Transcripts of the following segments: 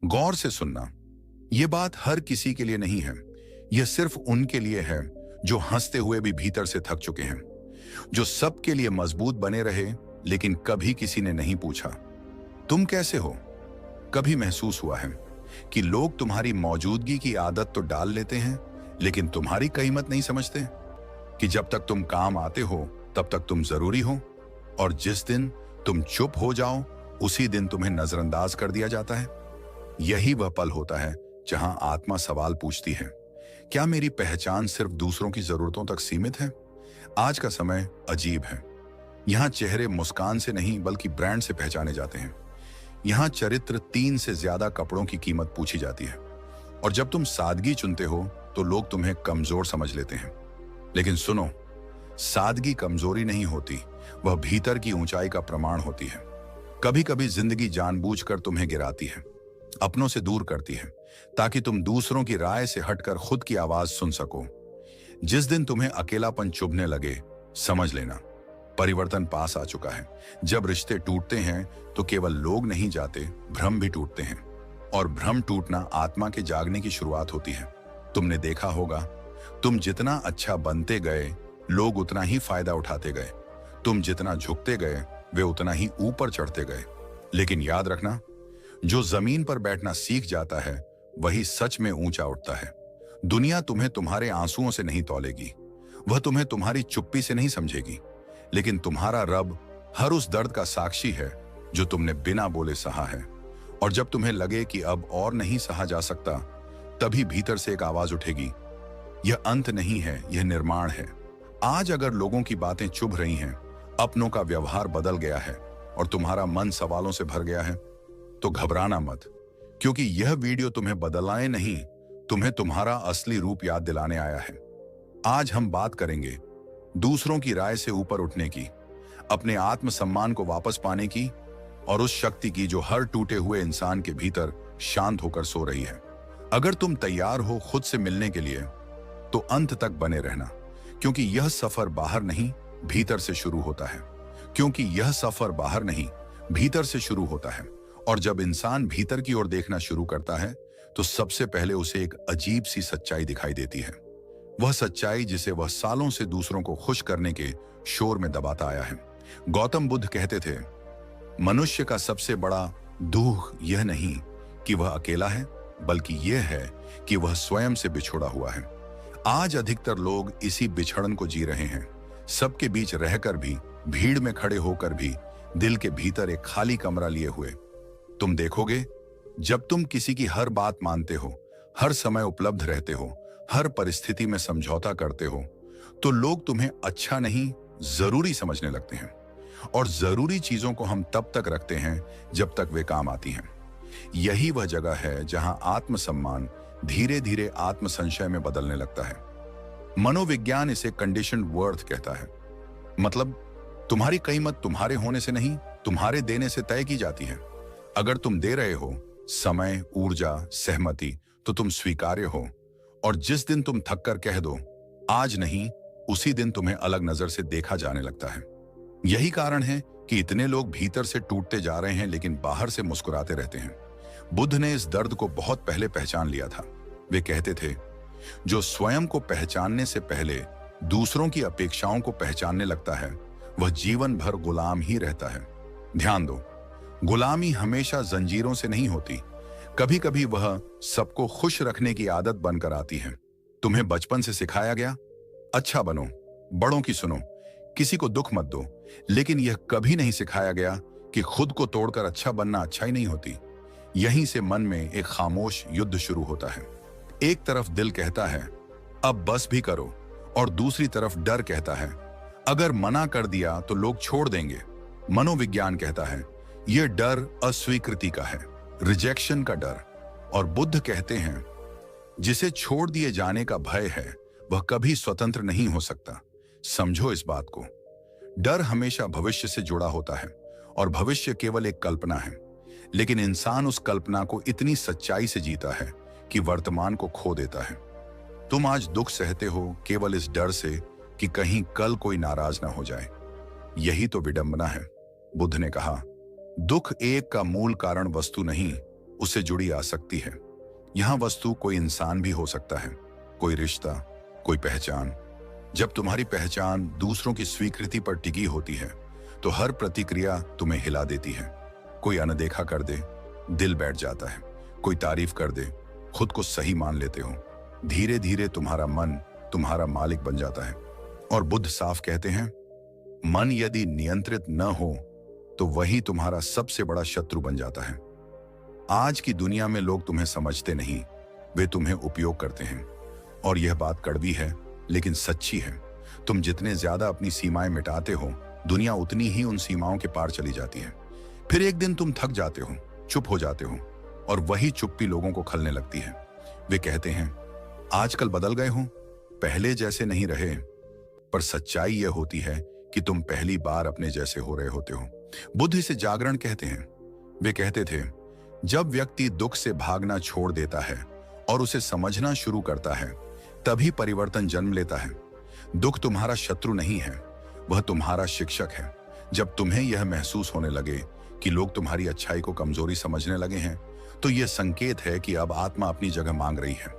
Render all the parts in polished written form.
गौर से सुनना, यह बात हर किसी के लिए नहीं है। यह सिर्फ उनके लिए है जो हंसते हुए भी भीतर से थक चुके हैं, जो सबके लिए मजबूत बने रहे लेकिन कभी किसी ने नहीं पूछा तुम कैसे हो। कभी महसूस हुआ है कि लोग तुम्हारी मौजूदगी की आदत तो डाल लेते हैं लेकिन तुम्हारी कीमत नहीं समझते, कि जब तक तुम काम आते हो तब तक तुम जरूरी हो, और जिस दिन तुम चुप हो जाओ उसी दिन तुम्हें नजरअंदाज कर दिया जाता है। यही वह पल होता है जहां आत्मा सवाल पूछती है, क्या मेरी पहचान सिर्फ दूसरों की जरूरतों तक सीमित है? आज का समय अजीब है। यहां चेहरे मुस्कान से नहीं बल्कि ब्रांड से पहचाने जाते हैं। यहां चरित्र 3 से ज्यादा कपड़ों की कीमत पूछी जाती है, और जब तुम सादगी चुनते हो तो लोग तुम्हें कमजोर समझ लेते हैं। लेकिन सुनो, सादगी कमजोरी नहीं होती, वह भीतर की ऊंचाई का प्रमाण होती है। कभी कभी जिंदगी जानबूझकर तुम्हें गिराती है, अपनों से दूर करती है, ताकि तुम दूसरों की राय से हटकर खुद की आवाज सुन सको। जिस दिन तुम्हें अकेलापन चुभने लगे, समझ लेना परिवर्तन पास आ चुका है। जब रिश्ते टूटते हैं तो केवल लोग नहीं जाते, भ्रम भी टूटते हैं, और भ्रम टूटना आत्मा के जागने की शुरुआत होती है। तुमने देखा होगा, तुम जितना अच्छा बनते गए लोग उतना ही फायदा उठाते गए, तुम जितना झुकते गए वे उतना ही ऊपर चढ़ते गए। लेकिन याद रखना, जो जमीन पर बैठना सीख जाता है वही सच में ऊंचा उठता है। दुनिया तुम्हें तुम्हारे आंसुओं से नहीं तौलेगी, वह तुम्हें तुम्हारी चुप्पी से नहीं समझेगी, लेकिन तुम्हारा रब हर उस दर्द का साक्षी है जो तुमने बिना बोले सहा है। और जब तुम्हें लगे कि अब और नहीं सहा जा सकता, तभी भीतर से एक आवाज उठेगी, यह अंत नहीं है, यह निर्माण है। आज अगर लोगों की बातें चुभ रही हैं, अपनों का व्यवहार बदल गया है और तुम्हारा मन सवालों से भर गया है, तो घबराना मत, क्योंकि यह वीडियो तुम्हें बदलाने नहीं, तुम्हें तुम्हारा असली रूप याद दिलाने आया है। आज हम बात करेंगे दूसरों की राय से ऊपर उठने की, अपने आत्मसम्मान को वापस पाने की, और उस शक्ति की जो हर टूटे हुए इंसान के भीतर शांत होकर सो रही है। अगर तुम तैयार हो खुद से मिलने के लिए तो अंत तक बने रहना, क्योंकि यह सफर बाहर नहीं भीतर से शुरू होता है। क्योंकि यह सफर बाहर नहीं भीतर से शुरू होता है, और जब इंसान भीतर की ओर देखना शुरू करता है तो सबसे पहले उसे एक अजीब सी सच्चाई दिखाई देती है। वह सच्चाई जिसे वह सालों से दूसरों को खुश करने के शोर में दबाता आया है। गौतम बुद्ध कहते थे, मनुष्य का सबसे बड़ा दुख यह नहीं कि वह अकेला है, बल्कि यह है कि वह स्वयं से बिछोड़ा हुआ है। आज अधिकतर लोग इसी बिछड़न को जी रहे हैं, सबके बीच रहकर भी, भीड़ में खड़े होकर भी, दिल के भीतर एक खाली कमरा लिए हुए। तुम देखोगे, जब तुम किसी की हर बात मानते हो, हर समय उपलब्ध रहते हो, हर परिस्थिति में समझौता करते हो, तो लोग तुम्हें अच्छा नहीं जरूरी समझने लगते हैं। और जरूरी चीजों को हम तब तक रखते हैं जब तक वे काम आती हैं। यही वह जगह है जहां आत्मसम्मान धीरे धीरे आत्मसंशय में बदलने लगता है। मनोविज्ञान इसे कंडीशन्ड वर्थ कहता है। मतलब तुम्हारी कीमत तुम्हारे होने से नहीं, तुम्हारे देने से तय की जाती है। अगर तुम दे रहे हो समय, ऊर्जा, सहमति, तो तुम स्वीकार्य हो, और जिस दिन तुम थक कर कह दो आज नहीं, उसी दिन तुम्हें अलग नजर से देखा जाने लगता है। यही कारण है कि इतने लोग भीतर से टूटते जा रहे हैं लेकिन बाहर से मुस्कुराते रहते हैं। बुद्ध ने इस दर्द को बहुत पहले पहचान लिया था। वे कहते थे, जो स्वयं को पहचानने से पहले दूसरों की अपेक्षाओं को पहचानने लगता है वह जीवन भर गुलाम ही रहता है। ध्यान दो, गुलामी हमेशा जंजीरों से नहीं होती, कभी कभी वह सबको खुश रखने की आदत बनकर आती है। तुम्हें बचपन से सिखाया गया, अच्छा बनो, बड़ों की सुनो, किसी को दुख मत दो, लेकिन यह कभी नहीं सिखाया गया कि खुद को तोड़कर अच्छा बनना अच्छा ही नहीं होती। यहीं से मन में एक खामोश युद्ध शुरू होता है। एक तरफ दिल कहता है अब बस भी करो, और दूसरी तरफ डर कहता है अगर मना कर दिया तो लोग छोड़ देंगे। मनोविज्ञान कहता है यह डर अस्वीकृति का है, रिजेक्शन का डर। और बुद्ध कहते हैं जिसे छोड़ दिए जाने का भय है वह कभी स्वतंत्र नहीं हो सकता। समझो इस बात को, डर हमेशा भविष्य से जुड़ा होता है, और भविष्य केवल एक कल्पना है। लेकिन इंसान उस कल्पना को इतनी सच्चाई से जीता है कि वर्तमान को खो देता है। तुम आज दुख सहते हो केवल इस डर से कि कहीं कल कोई नाराज ना हो जाए। यही तो विडंबना है। बुद्ध ने कहा, दुख एक का मूल कारण वस्तु नहीं उससे जुड़ी आसक्ति है। यहां वस्तु कोई इंसान भी हो सकता है, कोई रिश्ता, कोई पहचान। जब तुम्हारी पहचान दूसरों की स्वीकृति पर टिकी होती है तो हर प्रतिक्रिया तुम्हें हिला देती है। कोई अनदेखा कर दे, दिल बैठ जाता है। कोई तारीफ कर दे, खुद को सही मान लेते हो। धीरे धीरे तुम्हारा मन तुम्हारा मालिक बन जाता है। और बुद्ध साफ कहते हैं, मन यदि नियंत्रित न हो तो वही तुम्हारा सबसे बड़ा शत्रु बन जाता है। आज की दुनिया में लोग तुम्हें समझते नहीं, वे तुम्हें उपयोग करते हैं। और यह बात कड़वी है लेकिन सच्ची है। तुम जितने ज्यादा अपनी सीमाएं मिटाते हो, दुनिया उतनी ही उन सीमाओं के पार चली जाती है। फिर एक दिन तुम थक जाते हो, चुप हो जाते हो, और वही चुप्पी लोगों को खलने लगती है। वे कहते हैं, आजकल बदल गए हो, पहले जैसे नहीं रहे। पर सच्चाई यह होती है कि तुम पहली बार अपने जैसे हो रहे होते हो। बुद्ध इसे जागरण कहते हैं। वे कहते थे, जब व्यक्ति दुख से भागना छोड़ देता है और उसे समझना शुरू करता है, तभी परिवर्तन जन्म लेता है। दुख तुम्हारा शत्रु नहीं है, वह तुम्हारा शिक्षक है। जब तुम्हें यह महसूस होने लगे कि लोग तुम्हारी अच्छाई को कमजोरी समझने लगे हैं, तो यह संकेत है कि अब आत्मा अपनी जगह मांग रही है।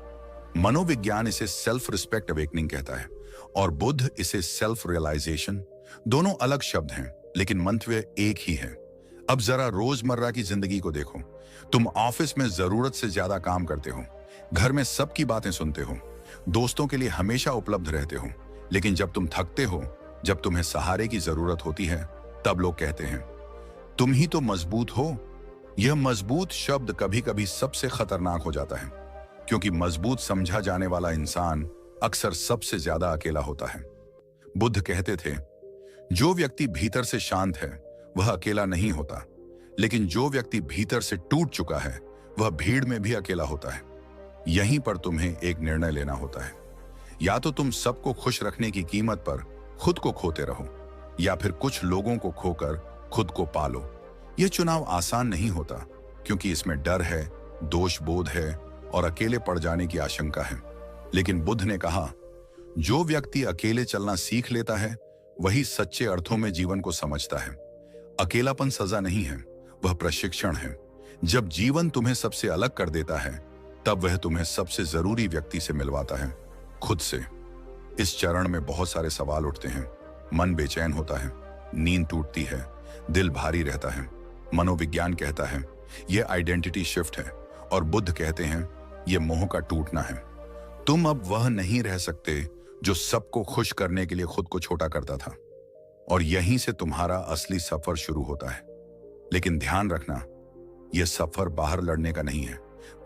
मनोविज्ञान इसे सेल्फ रिस्पेक्ट अवेकनिंग कहता है और बुद्ध इसे सेल्फ रियलाइजेशन। दोनों अलग शब्द हैं लेकिन मंतव्य एक ही है। अब जरा रोजमर्रा की जिंदगी को देखो। तुम ऑफिस में जरूरत से ज्यादा काम करते हो, घर में सबकी बातें सुनते हो, दोस्तों के लिए हमेशा उपलब्ध रहते हो, लेकिन जब तुम थकते हो, जब तुम्हें सहारे की जरूरत होती है, तब लोग कहते हैं, तुम ही तो मजबूत हो। यह मजबूत शब्द कभी कभी सबसे खतरनाक हो जाता है, क्योंकि मजबूत समझा जाने वाला इंसान अक्सर सबसे ज्यादा अकेला होता है। बुद्ध कहते थे, जो व्यक्ति भीतर से शांत है वह अकेला नहीं होता, लेकिन जो व्यक्ति भीतर से टूट चुका है वह भीड़ में भी अकेला होता है। यहीं पर तुम्हें एक निर्णय लेना होता है। या तो तुम सबको खुश रखने की कीमत पर खुद को खोते रहो, या फिर कुछ लोगों को खोकर खुद को पालो। यह चुनाव आसान नहीं होता, क्योंकि इसमें डर है, दोष बोध है और अकेले पड़ जाने की आशंका है। लेकिन बुद्ध ने कहा, जो व्यक्ति अकेले चलना सीख लेता है वही सच्चे अर्थों में जीवन को समझता है। अकेलापन सजा नहीं है, वह प्रशिक्षण है। जब जीवन तुम्हें सबसे अलग कर देता है, तब वह तुम्हें सबसे जरूरी व्यक्ति से मिलवाता है, खुद से। इस चरण में बहुत सारे सवाल उठते हैं। मन बेचैन होता है, नींद टूटती है, दिल भारी रहता है। मनोविज्ञान कहता है यह आइडेंटिटी शिफ्ट है, और बुद्ध कहते हैं यह मोह का टूटना है। तुम अब वह नहीं रह सकते जो सबको खुश करने के लिए खुद को छोटा करता था, और यहीं से तुम्हारा असली सफर शुरू होता है। लेकिन ध्यान रखना, यह सफर बाहर लड़ने का नहीं है।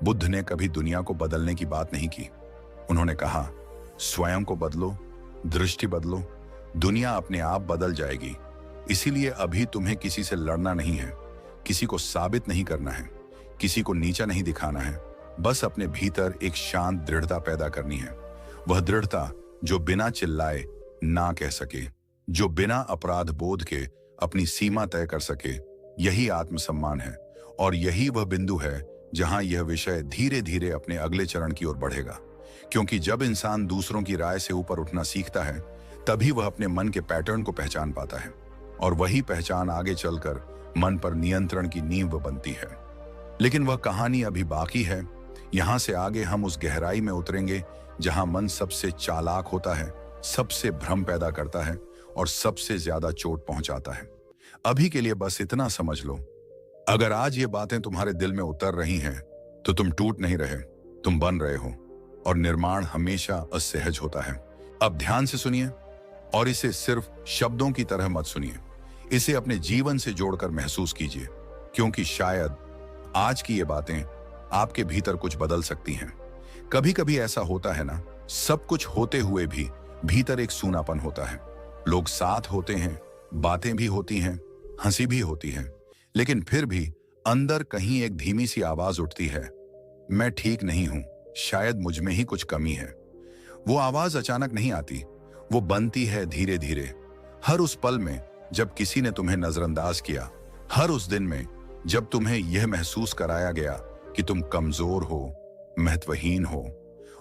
बुद्ध ने कभी दुनिया को बदलने की बात नहीं की। उन्होंने कहा, स्वयं को बदलो, दृष्टि बदलो, दुनिया अपने आप बदल जाएगी। इसीलिए अभी तुम्हें किसी से लड़ना नहीं है, किसी को साबित नहीं करना है, किसी को नीचा नहीं दिखाना है। बस अपने भीतर एक शांत दृढ़ता पैदा करनी है। वह दृढ़ता जो बिना चिल्लाए ना कह सके, जो बिना अपराध बोध के अपनी सीमा तय कर सके। यही आत्मसम्मान है, और यही वह बिंदु है जहां यह विषय धीरे धीरे अपने अगले चरण की ओर बढ़ेगा। क्योंकि जब इंसान दूसरों की राय से ऊपर उठना सीखता है, तभी वह अपने मन के पैटर्न को पहचान पाता है, और वही पहचान आगे चलकर मन पर नियंत्रण की नींव बनती है। लेकिन वह कहानी अभी बाकी है। यहां से आगे हम उस गहराई में उतरेंगे जहां मन सबसे चालाक होता है, सबसे भ्रम पैदा करता है और सबसे ज्यादा चोट पहुंचाता है। अभी के लिए बस इतना समझ लो, अगर आज ये बातें तुम्हारे दिल में उतर रही हैं, तो तुम टूट नहीं रहे, तुम बन रहे हो, और निर्माण हमेशा असहज होता है। अब ध्यान से सुनिए, और इसे सिर्फ शब्दों की तरह मत सुनिए। इसे अपने जीवन से जोड़कर महसूस कीजिए, क्योंकि शायद आज की ये बातें आपके भीतर कुछ बदल सकती हैं। कभी कभी ऐसा होता है ना, सब कुछ होते हुए भी भीतर एक सूनापन होता है। लोग साथ होते हैं, बातें भी होती हैं, हंसी भी होती है, लेकिन फिर भी अंदर कहीं एक धीमी सी आवाज उठती है, मैं ठीक नहीं हूं, शायद मुझ में ही कुछ कमी है। वो आवाज अचानक नहीं आती, वो बनती है धीरे धीरे। हर उस पल में जब किसी ने तुम्हें नजरअंदाज किया, हर उस दिन में जब तुम्हें यह महसूस कराया गया कि तुम कमजोर हो, महत्वहीन हो।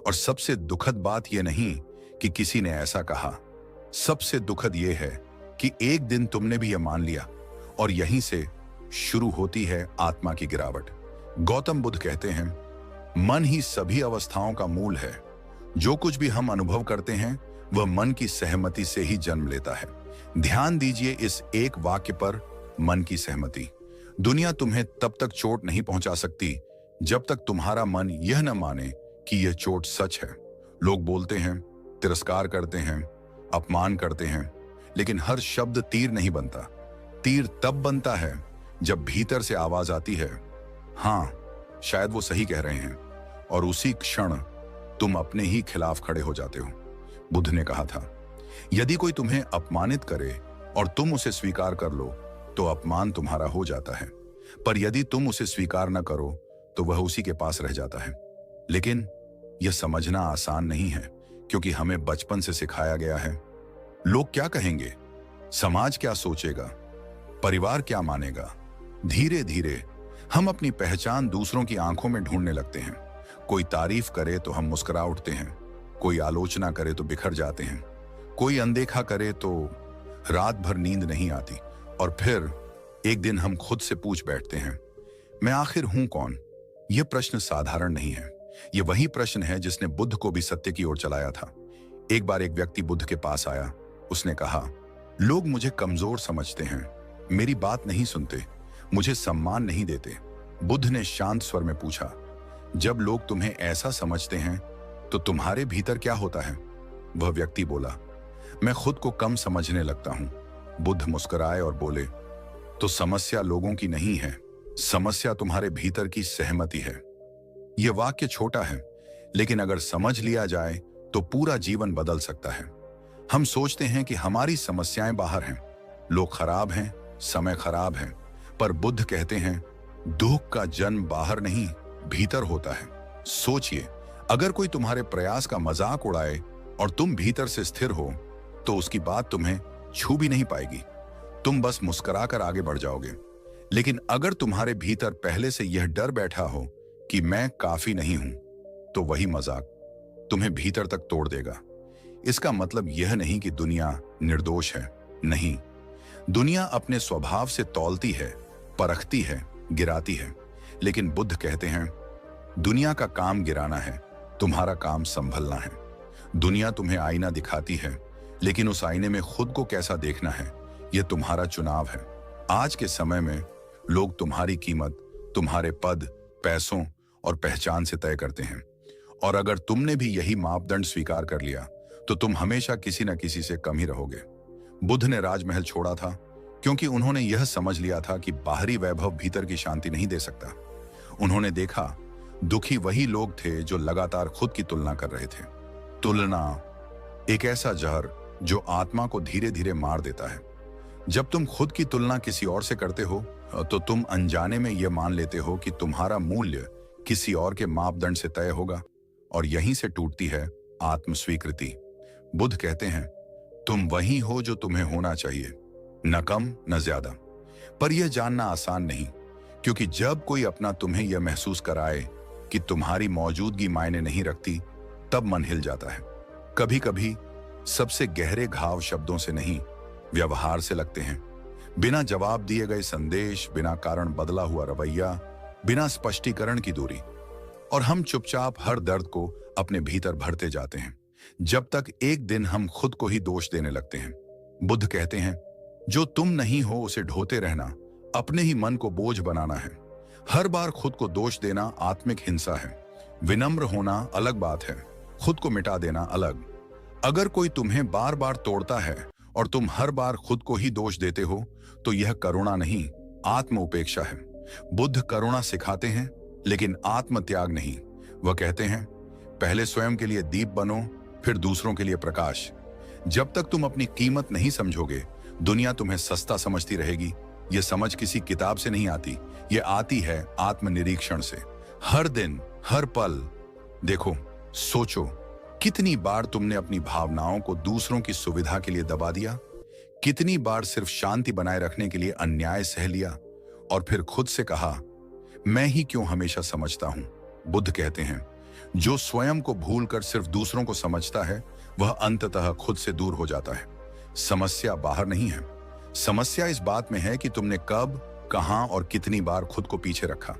और सबसे दुखद बात यह नहीं कि किसी ने ऐसा कहा, सबसे दुखद यह है कि एक दिन तुमने भी यह मान लिया, और यहीं से शुरू होती है आत्मा की गिरावट। गौतम बुद्ध कहते हैं, मन ही सभी अवस्थाओं का मूल है। जो कुछ भी हम अनुभव करते हैं वह मन की सहमति से ही जन्म लेता है। ध्यान दीजिए इस एक वाक्य पर, मन की सहमति। दुनिया तुम्हें तब तक चोट नहीं पहुंचा सकती जब तक तुम्हारा मन यह न माने कि यह चोट सच है। लोग बोलते हैं, तिरस्कार करते हैं, अपमान करते हैं, लेकिन हर शब्द तीर नहीं बनता। तीर तब बनता है जब भीतर से आवाज आती है, हाँ शायद वो सही कह रहे हैं, और उसी क्षण तुम अपने ही खिलाफ खड़े हो जाते हो। बुद्ध ने कहा था, यदि कोई तुम्हें अपमानित करे और तुम उसे स्वीकार कर लो तो अपमान तुम्हारा हो जाता है, पर यदि तुम उसे स्वीकार न करो तो वह उसी के पास रह जाता है। लेकिन यह समझना आसान नहीं है, क्योंकि हमें बचपन से सिखाया गया है। लोग क्या कहेंगे, समाज क्या सोचेगा, परिवार क्या मानेगा। धीरे धीरे हम अपनी पहचान दूसरों की आंखों में ढूंढने लगते हैं। कोई तारीफ करे तो हम मुस्कुरा उठते हैं, कोई आलोचना करे तो बिखर जाते हैं, कोई अनदेखा करे तो रात भर नींद नहीं आती, और फिर एक दिन हम खुद से पूछ बैठते हैं, मैं आखिर हूं कौन। यह प्रश्न साधारण नहीं है। यह वही प्रश्न है जिसने बुद्ध को भी सत्य की ओर चलाया था। एक बार एक व्यक्ति बुद्ध के पास आया। उसने कहा, लोग मुझे कमजोर समझते हैं, मेरी बात नहीं सुनते, मुझे सम्मान नहीं देते। बुद्ध ने शांत स्वर में पूछा, जब लोग तुम्हें ऐसा समझते हैं तो तुम्हारे भीतर क्या होता है। वह व्यक्ति बोला, मैं खुद को कम समझने लगता हूं। बुद्ध मुस्कुराए और बोले, तो समस्या लोगों की नहीं है, समस्या तुम्हारे भीतर की सहमति है। यह वाक्य छोटा है, लेकिन अगर समझ लिया जाए तो पूरा जीवन बदल सकता है। हम सोचते हैं कि हमारी समस्याएं बाहर हैं, लोग खराब हैं, समय खराब है, पर बुद्ध कहते हैं, दुख का जन्म बाहर नहीं भीतर होता है। सोचिए, अगर कोई तुम्हारे प्रयास का मजाक उड़ाए और तुम भीतर से स्थिर हो तो उसकी बात तुम्हें छू भी नहीं पाएगी, तुम बस मुस्कुराकर आगे बढ़ जाओगे। लेकिन अगर तुम्हारे भीतर पहले से यह डर बैठा हो कि मैं काफी नहीं हूं, तो वही मजाक तुम्हें भीतर तक तोड़ देगा। इसका मतलब यह नहीं कि दुनिया निर्दोष है, नहीं। दुनिया अपने स्वभाव से तौलती है, परखती है, गिराती है, लेकिन बुद्ध कहते हैं, दुनिया का काम गिराना है, तुम्हारा काम संभलना है। दुनिया तुम्हें आईना दिखाती है, लेकिन उस आईने में खुद को कैसा देखना है, यह तुम्हारा चुनाव है। आज के समय में लोग तुम्हारी कीमत तुम्हारे पद, पैसों और पहचान से तय करते हैं, और अगर तुमने भी यही मापदंड स्वीकार कर लिया तो तुम हमेशा किसी न किसी से कम ही रहोगे। बुद्ध ने राजमहल छोड़ा था क्योंकि उन्होंने यह समझ लिया था कि बाहरी वैभव भीतर की शांति नहीं दे सकता। उन्होंने देखा, दुखी वही लोग थे जो लगातार खुद की तुलना कर रहे थे। तुलना एक ऐसा जहर जो आत्मा को धीरे धीरे मार देता है। जब तुम खुद की तुलना किसी और से करते हो तो तुम अनजाने में यह मान लेते हो कि तुम्हारा मूल्य किसी और के मापदंड से तय होगा, और यहीं से टूटती है आत्मस्वीकृति। बुद्ध कहते हैं, तुम वही हो जो तुम्हें होना चाहिए, न कम न ज्यादा। पर यह जानना आसान नहीं, क्योंकि जब कोई अपना तुम्हें यह महसूस कराए कि तुम्हारी मौजूदगी मायने नहीं रखती, तब मन हिल जाता है। कभी कभी सबसे गहरे घाव शब्दों से नहीं, व्यवहार से लगते हैं। बिना जवाब दिए गए संदेश, बिना कारण बदला हुआ रवैया, बिना स्पष्टीकरण की दूरी, और हम चुपचाप हर दर्द को अपने भीतर भरते जाते हैं, जब तक एक दिन हम खुद को ही दोष देने लगते हैं। बुद्ध कहते हैं, जो तुम नहीं हो उसे ढोते रहना अपने ही मन को बोझ बनाना है। हर बार खुद को दोष देना आत्मिक हिंसा है। विनम्र होना अलग बात है, खुद को मिटा देना अलग। अगर कोई तुम्हें बार बार तोड़ता है और तुम हर बार खुद को ही दोष देते हो तो यह करुणा नहीं, आत्म उपेक्षा है। बुद्ध करुणा सिखाते हैं, लेकिन आत्म त्याग नहीं। वह कहते हैं, पहले स्वयं के लिए दीप बनो, फिर दूसरों के लिए प्रकाश। जब तक तुम अपनी कीमत नहीं समझोगे, दुनिया तुम्हें सस्ता समझती रहेगी। यह समझ किसी किताब से नहीं आती, यह आती है आत्मनिरीक्षण से। हर दिन, हर पल देखो, सोचो, कितनी बार तुमने अपनी भावनाओं को दूसरों की सुविधा के लिए दबा दिया? कितनी बार सिर्फ शांति बनाए रखने के लिए अन्याय सह लिया और फिर खुद से कहा, मैं ही क्यों हमेशा समझता हूं? बुद्ध कहते हैं, जो स्वयं को भूलकर सिर्फ दूसरों को समझता है, वह अंततः खुद से दूर हो जाता है। समस्या बाहर नहीं है, समस्या इस बात में है कि तुमने कब, कहां और कितनी बार खुद को पीछे रखा।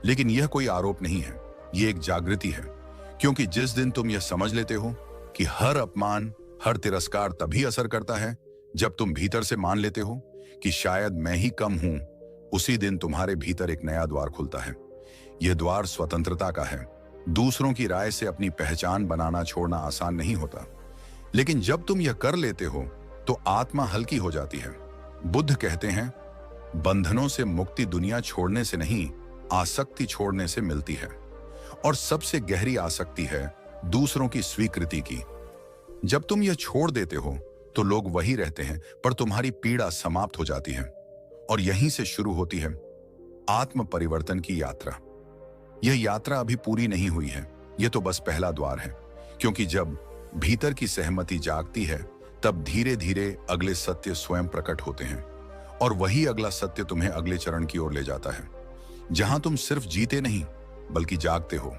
लेकिन यह कोई आरोप नहीं है, यह एक जागृति है। क्योंकि जिस दिन तुम यह समझ लेते हो कि हर अपमान, हर तिरस्कार तभी असर करता है जब तुम भीतर से मान लेते हो कि शायद मैं ही कम हूं, उसी दिन तुम्हारे भीतर एक नया द्वार खुलता है। यह द्वार स्वतंत्रता का है। दूसरों की राय से अपनी पहचान बनाना छोड़ना आसान नहीं होता, लेकिन जब तुम यह कर लेते हो तो आत्मा हल्की हो जाती है। बुद्ध कहते हैं, बंधनों से मुक्ति दुनिया छोड़ने से नहीं, आसक्ति छोड़ने से मिलती है। और सबसे गहरी आसक्ति है दूसरों की स्वीकृति की। जब तुम यह छोड़ देते हो तो लोग वही रहते हैं, पर तुम्हारी पीड़ा समाप्त हो जाती है। और यहीं से शुरू होती है आत्म परिवर्तन की यात्रा। यह यात्रा अभी पूरी नहीं हुई है, यह तो बस पहला द्वार है। क्योंकि जब भीतर की सहमति जागती है, तब धीरे धीरे अगले सत्य स्वयं प्रकट होते हैं। और वही अगला सत्य तुम्हें अगले चरण की ओर ले जाता है, जहां तुम सिर्फ जीते नहीं बल्कि जागते हो।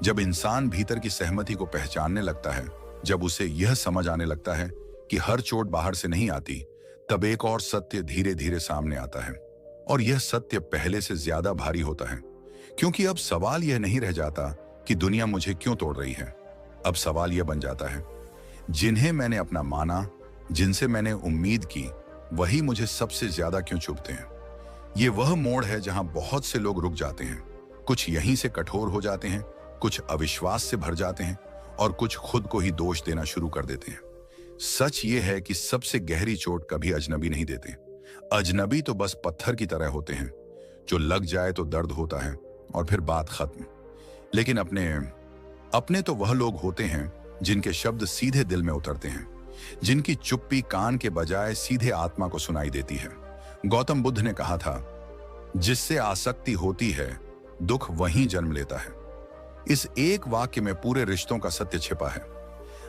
जब इंसान भीतर की सहमति को पहचानने लगता है, जब उसे यह समझ आने लगता है कि हर चोट बाहर से नहीं आती, तब एक और सत्य धीरे धीरे सामने आता है। और यह सत्य पहले से ज्यादा भारी होता है, क्योंकि अब सवाल यह नहीं रह जाता कि दुनिया मुझे क्यों तोड़ रही है। अब सवाल यह बन जाता है, जिन्हें मैंने अपना माना, जिनसे मैंने उम्मीद की, वही मुझे सबसे ज्यादा क्यों चुभते हैं। ये वह मोड़ है जहां बहुत से लोग रुक जाते हैं। कुछ यहीं से कठोर हो जाते हैं, कुछ अविश्वास से भर जाते हैं, और कुछ खुद को ही दोष देना शुरू कर देते हैं। सच ये है कि सबसे गहरी चोट कभी अजनबी नहीं देते। अजनबी तो बस पत्थर की तरह होते हैं, जो लग जाए तो दर्द होता है और फिर बात खत्म। लेकिन अपने तो वह लोग होते हैं जिनके शब्द सीधे दिल में उतरते हैं, जिनकी चुप्पी कान के बजाय सीधे आत्मा को सुनाई देती है। गौतम बुद्ध ने कहा था, जिससे आसक्ति होती है, दुख वहीं जन्म लेता है। इस एक वाक्य में पूरे रिश्तों का सत्य छिपा है।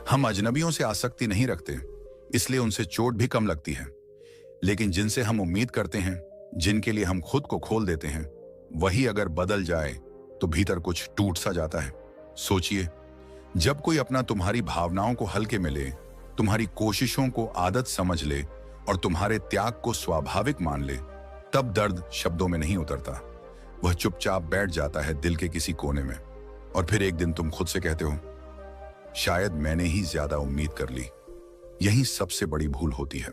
हम अजनबियों से आसक्ति नहीं रखते, इसलिए उनसे चोट भी कम लगती है। लेकिन जिनसे हम उम्मीद करते हैं, जिनके लिए हम खुद को खोल देते हैं, वही अगर बदल जाए तो भीतर कुछ टूट सा जाता है। सोचिए, जब कोई अपना तुम्हारी भावनाओं को हल्के में ले, तुम्हारी कोशिशों को आदत समझ ले और तुम्हारे त्याग को स्वाभाविक मान ले, तब दर्द शब्दों में नहीं उतरता। वह चुपचाप बैठ जाता है दिल के किसी कोने में। और फिर एक दिन तुम खुद से कहते हो, शायद मैंने ही ज्यादा उम्मीद कर ली। यही सबसे बड़ी भूल होती है।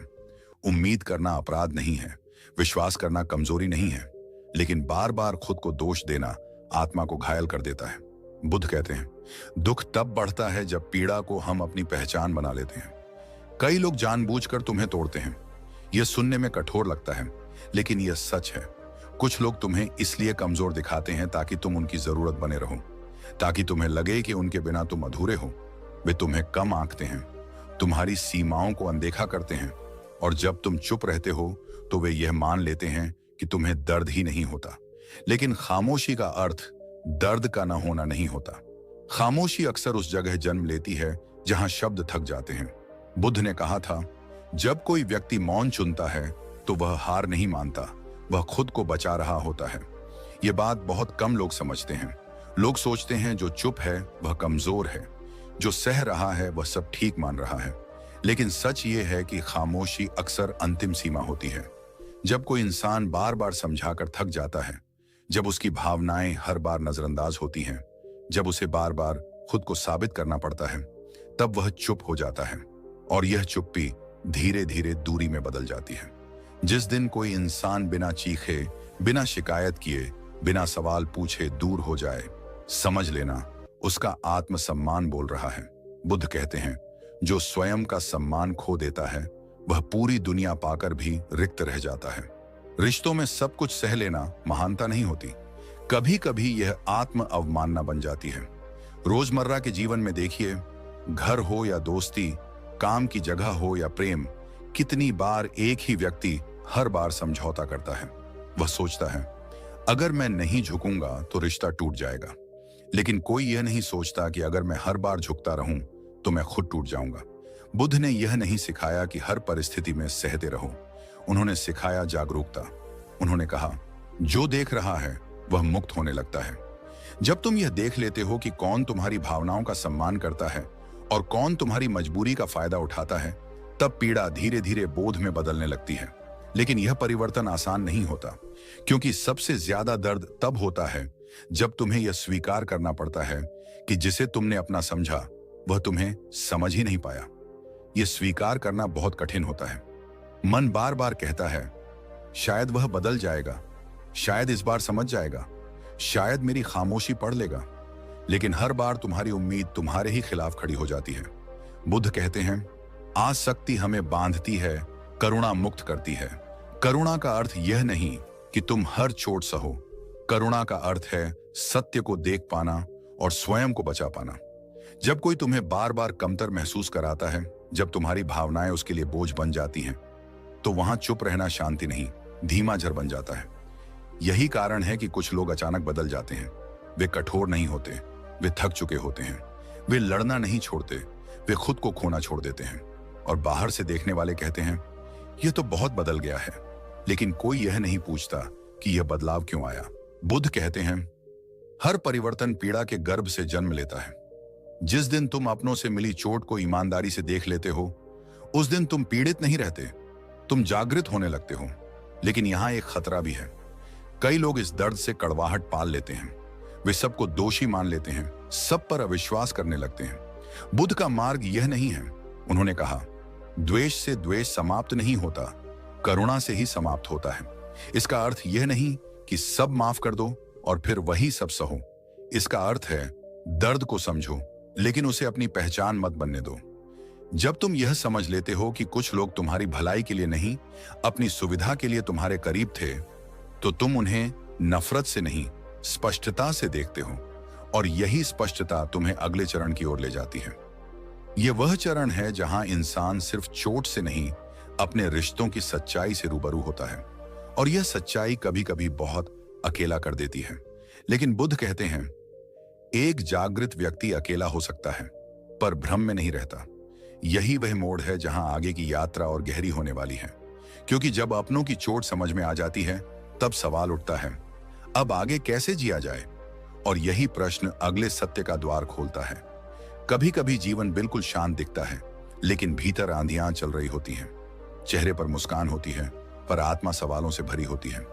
उम्मीद करना अपराध नहीं है, विश्वास करना कमजोरी नहीं है, लेकिन बार बार खुद को दोष देना आत्मा को घायल कर देता है। बुद्ध कहते हैं, दुख तब बढ़ता है जब पीड़ा को हम अपनी पहचान बना लेते हैं। कई लोग जानबूझकर तुम्हें तोड़ते हैं। यह सुनने में कठोर लगता है, लेकिन यह सच है। कुछ लोग तुम्हें इसलिए कमजोर दिखाते हैं ताकि तुम उनकी जरूरत बने रहो, ताकि तुम्हें लगे कि उनके बिना तुम अधूरे हो। वे तुम्हें कम आंकते हैं, तुम्हारी सीमाओं को अनदेखा करते हैं, और जब तुम चुप रहते हो तो वे यह मान लेते हैं कि तुम्हें दर्द ही नहीं होता। लेकिन खामोशी का अर्थ दर्द का ना होना नहीं होता। खामोशी अक्सर उस जगह जन्म लेती है जहां शब्द थक जाते हैं। बुद्ध ने कहा था, जब कोई व्यक्ति मौन चुनता है तो वह हार नहीं मानता, वह खुद को बचा रहा होता है। यह बात बहुत कम लोग समझते हैं। लोग सोचते हैं जो चुप है वह कमजोर है, जो सह रहा है वह सब ठीक मान रहा है। लेकिन सच ये है कि खामोशी अक्सर अंतिम सीमा होती है। जब कोई इंसान बार बार समझाकर थक जाता है, जब उसकी भावनाएं हर बार नजरअंदाज होती हैं, जब उसे बार बार खुद को साबित करना पड़ता है, तब वह चुप हो जाता है। और यह चुप्पी धीरे धीरे दूरी में बदल जाती है। जिस दिन कोई इंसान बिना चीखे, बिना शिकायत किए, बिना सवाल पूछे दूर हो जाए, समझ लेना उसका आत्मसम्मान बोल रहा है। बुद्ध कहते हैं, जो स्वयं का सम्मान खो देता है वह पूरी दुनिया पाकर भी रिक्त रह जाता है। रिश्तों में सब कुछ सह लेना महानता नहीं होती, कभी कभी यह आत्म अवमानना बन जाती है। रोजमर्रा के जीवन में देखिए, घर हो या दोस्ती, काम की जगह हो या प्रेम, कितनी बार एक ही व्यक्ति हर बार समझौता करता है। वह सोचता है, अगर मैं नहीं झुकूंगा तो रिश्ता टूट जाएगा। लेकिन कोई यह नहीं सोचता कि अगर मैं हर बार झुकता रहूं तो मैं खुद टूट जाऊंगा। बुद्ध ने यह नहीं सिखाया कि हर परिस्थिति में सहते रहो, उन्होंने सिखाया जागरूकता। उन्होंने कहा, जो देख रहा है वह मुक्त होने लगता है। जब तुम यह देख लेते हो कि कौन तुम्हारी भावनाओं का सम्मान करता है और कौन तुम्हारी मजबूरी का फायदा उठाता है, तब पीड़ा धीरे धीरे बोध में बदलने लगती है। लेकिन यह परिवर्तन आसान नहीं होता, क्योंकि सबसे ज्यादा दर्द तब होता है जब तुम्हें यह स्वीकार करना पड़ता है कि जिसे तुमने अपना समझा वह तुम्हें समझ ही नहीं पाया। यह स्वीकार करना बहुत कठिन होता है। मन बार बार कहता है, शायद वह बदल जाएगा, शायद इस बार समझ जाएगा, शायद मेरी खामोशी पढ़ लेगा। लेकिन हर बार तुम्हारी उम्मीद तुम्हारे ही खिलाफ खड़ी हो जाती है। बुद्ध कहते हैं, आसक्ति हमें बांधती है, करुणा मुक्त करती है। करुणा का अर्थ यह नहीं कि तुम हर चोट सहो। करुणा का अर्थ है सत्य को देख पाना और स्वयं को बचा पाना। जब कोई तुम्हें बार बार कमतर महसूस कराता है, जब तुम्हारी भावनाएं उसके लिए बोझ बन जाती हैं, तो वहां चुप रहना शांति नहीं, धीमा जर बन जाता है। यही कारण है कि कुछ लोग अचानक बदल जाते हैं। वे कठोर नहीं होते, वे थक चुके होते हैं। वे लड़ना नहीं छोड़ते, वे खुद को खोना छोड़ देते हैं। और बाहर से देखने वाले कहते हैं, यह तो बहुत बदल गया है। लेकिन कोई यह नहीं पूछता कि यह बदलाव क्यों आया। बुद्ध कहते हैं, हर परिवर्तन पीड़ा के गर्भ से जन्म लेता है। जिस दिन तुम अपनों से मिली चोट को ईमानदारी से देख लेते हो, उस दिन तुम पीड़ित नहीं रहते, तुम जागृत होने लगते हो। लेकिन यहां एक खतरा भी है। कई लोग इस दर्द से कड़वाहट पाल लेते हैं। वे सबको दोषी मान लेते हैं, सब पर अविश्वास करने लगते हैं। बुद्ध का मार्ग यह नहीं है। उन्होंने कहा, द्वेष से द्वेष समाप्त नहीं होता, करुणा से ही समाप्त होता है। इसका अर्थ यह नहीं कि सब माफ कर दो और फिर वही सब सहो। इसका अर्थ है दर्द को समझो, लेकिन उसे अपनी पहचान मत बनने दो। जब तुम यह समझ लेते हो कि कुछ लोग तुम्हारी भलाई के लिए नहीं, अपनी सुविधा के लिए तुम्हारे करीब थे, तो तुम उन्हें नफरत से नहीं, स्पष्टता से देखते हो। और यही स्पष्टता तुम्हें अगले चरण की ओर ले जाती है। यह वह चरण है जहां इंसान सिर्फ चोट से नहीं, अपने रिश्तों की सच्चाई से रूबरू होता है। और यह सच्चाई कभी कभी बहुत अकेला कर देती है। लेकिन बुद्ध कहते हैं, एक जागृत व्यक्ति अकेला हो सकता है, पर भ्रम में नहीं रहता। यही वह मोड़ है जहां आगे की यात्रा और गहरी होने वाली है। क्योंकि जब अपनों की चोट समझ में आ जाती है, तब सवाल उठता है, अब आगे कैसे जिया जाए? और यही प्रश्न अगले सत्य का द्वार खोलता है। कभी कभी जीवन बिल्कुल शांत दिखता है, लेकिन भीतर आंधियां चल रही होती हैं। चेहरे पर मुस्कान होती है, पर आत्मा सवालों से भरी होती है।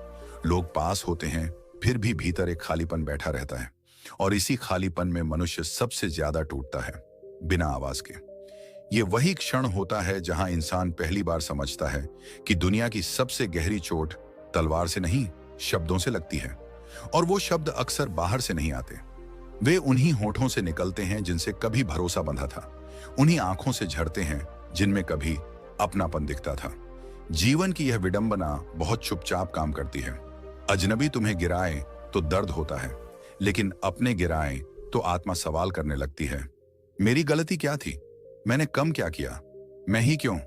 लोग पास होते हैं, फिर भी भीतर एक खालीपन बैठा रहता है। और इसी खालीपन में मनुष्य सबसे ज्यादा टूटता है, बिना आवाज के। ये वही क्षण होता है जहां इंसान पहली बार समझता है कि दुनिया की सबसे गहरी चोट तलवार से नहीं, शब्दों से लगती है। और वो शब्द अक्सर बाहर से नहीं आते। वे उन्हीं होठों से निकलते हैं जिनसे कभी भरोसा बंधा था, उन्हीं आंखों से झरते हैं जिनमें कभी अपनापन दिखता था। जीवन की यह विडंबना बहुत चुपचाप काम करती है। अजनबी तुम्हें गिराए तो दर्द होता है, लेकिन अपने गिराए तो आत्मा सवाल करने लगती है, मेरी गलती क्या थी? मैंने कम क्या किया? मैं ही क्यों?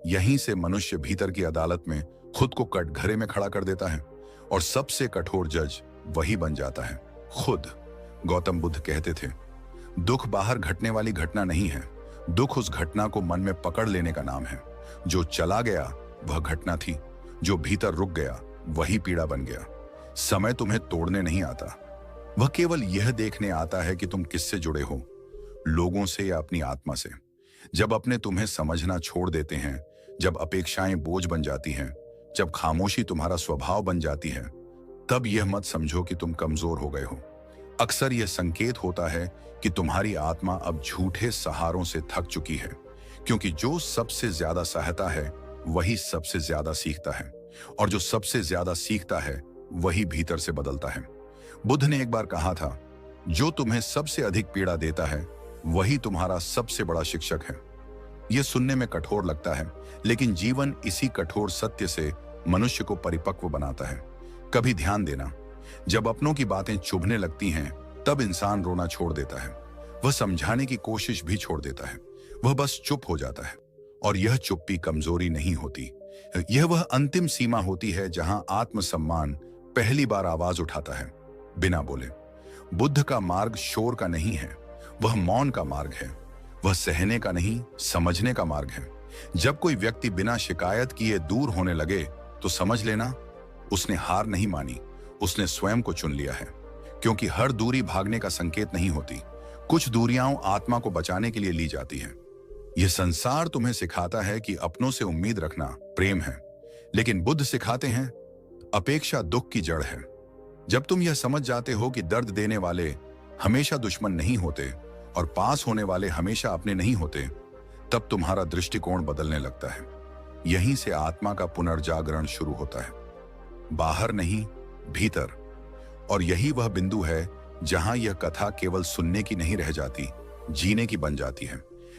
यहीं से मनुष्य भीतर की अदालत में खुद को कटघरे में खड़ा कर देता है। और सबसे कठोर जज वही बन जाता है, खुद। गौतम बुद्ध कहते थे, दुख बाहर घटने वाली घटना नहीं है, दुख उस घटना को मन में पकड़ लेने का नाम है। जो चला गया वह घटना थी, जो भीतर रुक गया वही पीड़ा बन गया। समय तुम्हें तोड़ने नहीं आता, वह केवल यह देखने आता है कि तुम किससे जुड़े हो, लोगों से या अपनी आत्मा से। जब अपने तुम्हें समझना छोड़ देते हैं, जब अपेक्षाएं बोझ बन जाती हैं, जब खामोशी तुम्हारा स्वभाव बन जाती है, तब यह मत समझो कि तुम कमजोर हो गए हो। अक्सर यह संकेत होता है कि तुम्हारी आत्मा अब झूठे सहारों से थक चुकी है। क्योंकि जो सबसे ज्यादा सहता है वही सबसे ज्यादा सीखता है, और जो सबसे ज्यादा सीखता है वही भीतर से बदलता है। बुद्ध ने एक बार कहा था, जो तुम्हें सबसे अधिक पीड़ा देता है वही तुम्हारा सबसे बड़ा शिक्षक है। यह सुनने में कठोर लगता है, लेकिन जीवन इसी कठोर सत्य से मनुष्य को परिपक्व बनाता है। कभी ध्यान देना, जब अपनों की बातें चुभने लगती हैं, तब इंसान रोना छोड़ देता है। वह समझाने की कोशिश भी छोड़ देता है, वह बस चुप हो जाता है। और यह चुप्पी कमजोरी नहीं होती, यह वह अंतिम सीमा होती है जहां आत्मसम्मान पहली बार आवाज उठाता है, बिना बोले। बुद्ध का मार्ग शोर का नहीं है, वह मौन का मार्ग है। वह सहने का नहीं, समझने का मार्ग है। जब कोई व्यक्ति बिना शिकायत किए दूर होने लगे, तो समझ लेना उसने हार नहीं मानी, उसने स्वयं को चुन लिया है। क्योंकि हर दूरी भागने का संकेत नहीं होती, कुछ दूरियां आत्मा को बचाने के लिए ली जाती हैं। यह संसार तुम्हें सिखाता है कि अपनों से उम्मीद रखना प्रेम है, लेकिन बुद्ध सिखाते हैं अपेक्षा दुख की जड़ है। जब तुम यह समझ जाते हो कि दर्द देने वाले हमेशा दुश्मन नहीं होते और पास होने वाले हमेशा अपने नहीं होते, तब तुम्हारा दृष्टिकोण बदलने लगता है। यहीं से आत्मा का पुनर्जागरण शुरू होता है, बाहर नहीं, भीतर। और यही वह बिंदु है जहां यह कथा केवल सुनने की नहीं रह जाती, जीने की बन जाती है।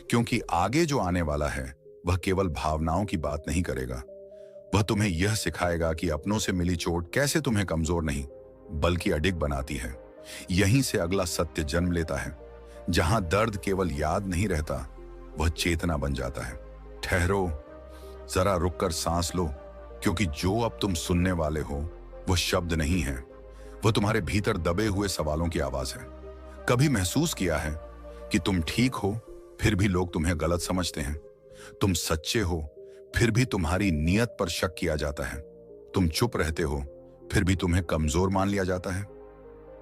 क्योंकि आगे जो आने वाला है वह केवल भावनाओं की बात नहीं करेगा, वह तुम्हें यह सिखाएगा कि अपनों से मिली चोट कैसे तुम्हें कमजोर नहीं बल्कि अडिग बनाती है। यहीं से अगला सत्य जन्म लेता है, जहां दर्द केवल याद नहीं रहता, वह चेतना बन जाता है। ठहरो, जरा रुककर सांस लो, क्योंकि जो अब तुम सुनने वाले हो वह शब्द नहीं है, वह तुम्हारे भीतर दबे हुए सवालों की आवाज है। कभी महसूस किया है कि तुम ठीक हो फिर भी लोग तुम्हें गलत समझते हैं? तुम सच्चे हो फिर भी तुम्हारी नीयत पर शक किया जाता है? तुम चुप रहते हो फिर भी तुम्हें कमजोर मान लिया जाता है?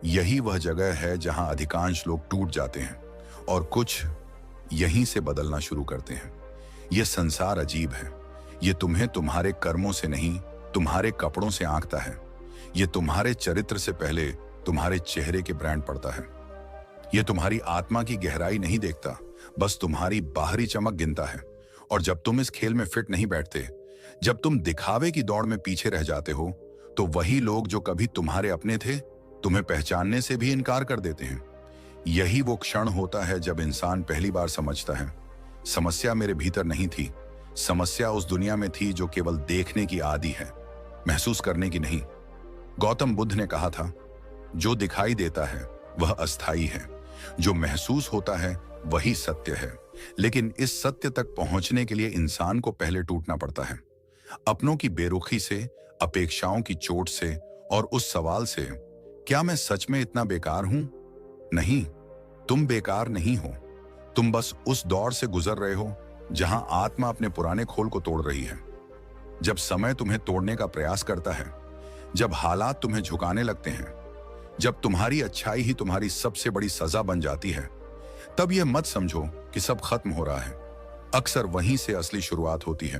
यही वह जगह है जहां अधिकांश लोग टूट जाते हैं और कुछ यहीं से बदलना शुरू करते हैं। यह संसार अजीब है। यह तुम्हें तुम्हारे कर्मों से नहीं, तुम्हारे कपड़ों से आंकता है। यह तुम्हारे चरित्र से पहले तुम्हारे चेहरे के ब्रांड पड़ता है। यह तुम्हारी आत्मा की गहराई नहीं देखता, बस तुम्हारी बाहरी चमक गिनता है। और जब तुम इस खेल में फिट नहीं बैठते, जब तुम दिखावे की दौड़ में पीछे रह जाते हो, तो वही लोग जो कभी तुम्हारे अपने थे, तुम्हें पहचानने से भी इनकार कर देते हैं। यही वो क्षण होता है जब इंसान पहली बार समझता है, समस्या मेरे भीतर नहीं थी, समस्या उस दुनिया में थी जो केवल देखने की आदी है, महसूस करने की नहीं। गौतम बुद्ध ने कहा था, जो दिखाई देता है वह अस्थाई है, जो महसूस होता है वही सत्य है। लेकिन इस सत्य तक पहुंचने के लिए इंसान को पहले टूटना पड़ता है, अपनों की बेरुखी से, अपेक्षाओं की चोट से और उस सवाल से, क्या मैं सच में इतना बेकार हूं? नहीं, तुम बेकार नहीं हो। तुम बस उस दौर से गुजर रहे हो जहां आत्मा अपने पुराने खोल को तोड़ रही है। जब समय तुम्हें तोड़ने का प्रयास करता है, जब हालात तुम्हें झुकाने लगते हैं, जब तुम्हारी अच्छाई ही तुम्हारी सबसे बड़ी सजा बन जाती है, तब यह मत समझो कि सब खत्म हो रहा है। अक्सर वहीं से असली शुरुआत होती है,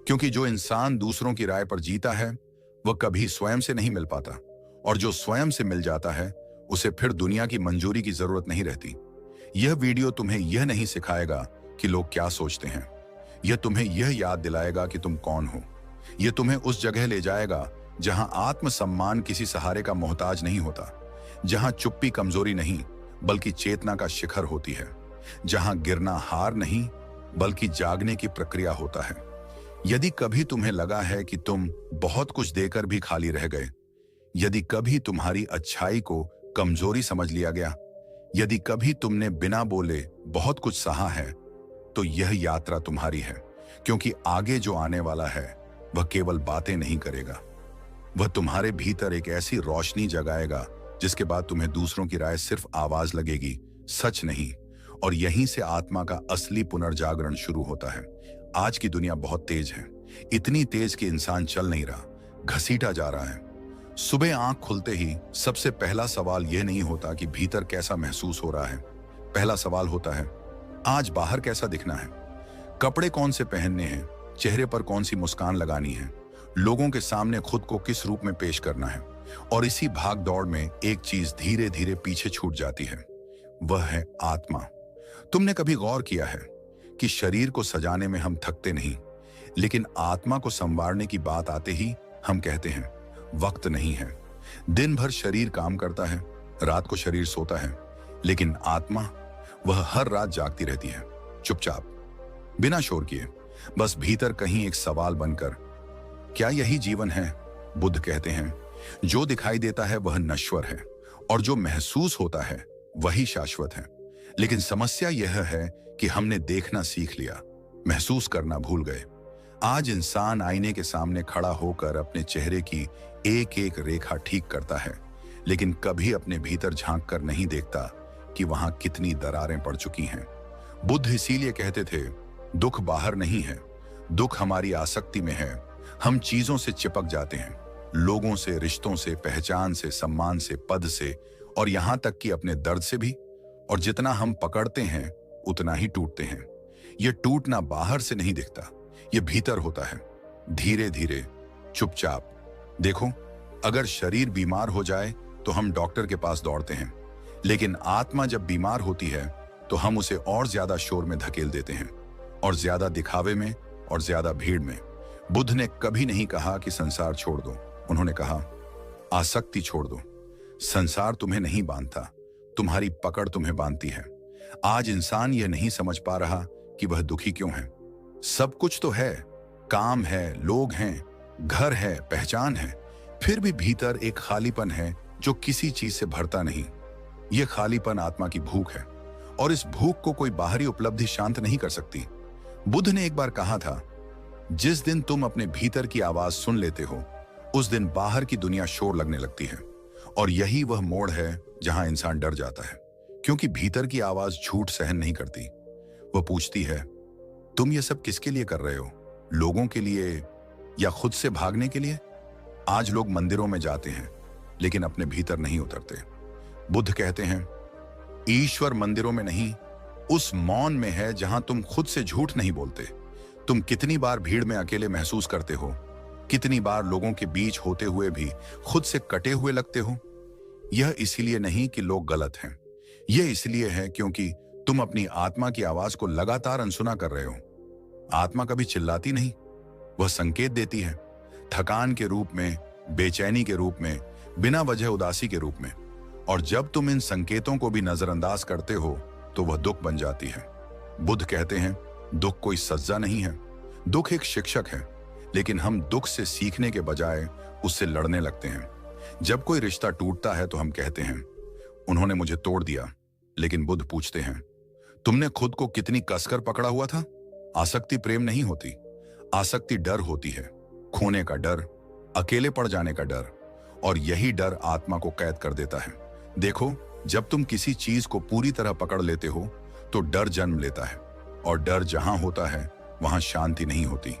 क्योंकि जो इंसान दूसरों की राय पर जीता है वह कभी स्वयं से नहीं मिल पाता, और जो स्वयं से मिल जाता है उसे फिर दुनिया की मंजूरी की जरूरत नहीं रहती। यह वीडियो तुम्हें यह नहीं सिखाएगा कि लोग क्या सोचते हैं, यह तुम्हें यह याद दिलाएगा कि तुम कौन हो। यह तुम्हें उस जगह ले जाएगा जहां आत्मसम्मान किसी सहारे का मोहताज नहीं होता, जहां चुप्पी कमजोरी नहीं बल्कि चेतना का शिखर होती है, जहां गिरना हार नहीं बल्कि जागने की प्रक्रिया होता है। यदि कभी तुम्हें लगा है कि तुम बहुत कुछ देकर भी खाली रह गए, यदि कभी तुम्हारी अच्छाई को कमजोरी समझ लिया गया, यदि कभी तुमने बिना बोले बहुत कुछ सहा है, तो यह यात्रा तुम्हारी है। क्योंकि आगे जो आने वाला है वह केवल बातें नहीं करेगा, वह तुम्हारे भीतर एक ऐसी रोशनी जगाएगा जिसके बाद तुम्हें दूसरों की राय सिर्फ आवाज लगेगी, सच नहीं। और यहीं से आत्मा का असली पुनर्जागरण शुरू होता है। आज की दुनिया बहुत तेज है, इतनी तेज कि इंसान चल नहीं रहा, घसीटा जा रहा है। सुबह आंख खुलते ही सबसे पहला सवाल यह नहीं होता कि भीतर कैसा महसूस हो रहा है, पहला सवाल होता है आज बाहर कैसा दिखना है, कपड़े कौन से पहनने हैं, चेहरे पर कौन सी मुस्कान लगानी है, लोगों के सामने खुद को किस रूप में पेश करना है। और इसी भाग दौड़ में एक चीज धीरे धीरे पीछे छूट जाती है, वह है आत्मा। तुमने कभी गौर किया है कि शरीर को सजाने में हम थकते नहीं, लेकिन आत्मा को संवारने की बात आते ही हम कहते हैं वक्त नहीं है। दिन भर शरीर काम करता है, रात को शरीर सोता है, लेकिन आत्मा वह हर रात जागती रहती है, चुपचाप, बिना शोर किए, बस भीतर कहीं एक सवाल बनकर। क्या यही जीवन है? बुद्ध कहते हैं जो दिखाई देता है वह नश्वर है और जो महसूस होता है वही शाश्वत है। लेकिन समस्या यह है कि हमने देखना सीख लिया, महसूस करना भूल गए। आज इंसान आईने के सामने खड़ा होकर अपने चेहरे की एक एक रेखा ठीक करता है, लेकिन कभी अपने भीतर झांक कर नहीं देखता कि वहां कितनी दरारें पड़ चुकी हैं। बुद्ध इसीलिए कहते थे दुख बाहर नहीं है, दुख हमारी आसक्ति में है। हम चीजों से चिपक जाते हैं, लोगों से, रिश्तों से, पहचान से, सम्मान से, पद से और यहां तक कि अपने दर्द से भी। और जितना हम पकड़ते हैं उतना ही टूटते हैं। यह टूटना बाहर से नहीं दिखता, यह भीतर होता है, धीरे धीरे, चुपचाप। देखो, अगर शरीर बीमार हो जाए तो हम डॉक्टर के पास दौड़ते हैं, लेकिन आत्मा जब बीमार होती है तो हम उसे और ज्यादा शोर में धकेल देते हैं, और ज्यादा दिखावे में, और ज्यादा भीड़ में। बुद्ध ने कभी नहीं कहा कि संसार छोड़ दो, उन्होंने कहा आसक्ति छोड़ दो। संसार तुम्हें नहीं बांधता, तुम्हारी पकड़ तुम्हें बांधती है। आज इंसान यह नहीं समझ पा रहा कि वह दुखी क्यों है। सब कुछ तो है, काम है, लोग हैं, घर है, पहचान है, फिर भी भीतर एक खालीपन है जो किसी चीज से भरता नहीं। यह खालीपन आत्मा की भूख है, और इस भूख को कोई बाहरी उपलब्धि शांत नहीं कर सकती। बुद्ध ने एक बार कहा था, जिस दिन तुम अपने भीतर की आवाज सुन लेते हो, उस दिन बाहर की दुनिया शोर लगने लगती है। और यही वह मोड़ है जहां इंसान डर जाता है, क्योंकि भीतर की आवाज झूठ सहन नहीं करती। वह पूछती है, तुम ये सब किसके लिए कर रहे हो? लोगों के लिए या खुद से भागने के लिए? आज लोग मंदिरों में जाते हैं, लेकिन अपने भीतर नहीं उतरते। बुद्ध कहते हैं, ईश्वर मंदिरों में नहीं, उस मौन में है जहां तुम खुद से झूठ नहीं बोलते। तुम कितनी बार भीड़ में अकेले महसूस करते हो? कितनी बार लोगों के बीच होते हुए भी खुद से कटे हुए लगते हो? यह इसीलिए नहीं कि लोग गलत हैं, यह इसलिए है क्योंकि तुम अपनी आत्मा की आवाज को लगातार अनसुना कर रहे हो। आत्मा कभी चिल्लाती नहीं, वह संकेत देती है, थकान के रूप में, बेचैनी के रूप में, बिना वजह उदासी के रूप में। और जब तुम इन संकेतों को भी नजरअंदाज करते हो तो वह दुख बन जाती है। बुद्ध कहते हैं, दुख कोई सज्जा नहीं है, दुख एक शिक्षक है, लेकिन हम दुख से सीखने के बजाय उससे लड़ने लगते हैं। जब कोई रिश्ता टूटता है तो हम कहते हैं, उन्होंने मुझे तोड़ दिया। लेकिन बुद्ध पूछते हैं, तुमने खुद को कितनी कसकर पकड़ा हुआ था? आसक्ति प्रेम नहीं होती, आसक्ति डर होती है, खोने का डर, अकेले पड़ जाने का डर, और यही डर आत्मा को कैद कर देता है। देखो, जब तुम किसी चीज को पूरी तरह पकड़ लेते हो तो डर जन्म लेता है, और डर जहां होता है वहां शांति नहीं होती।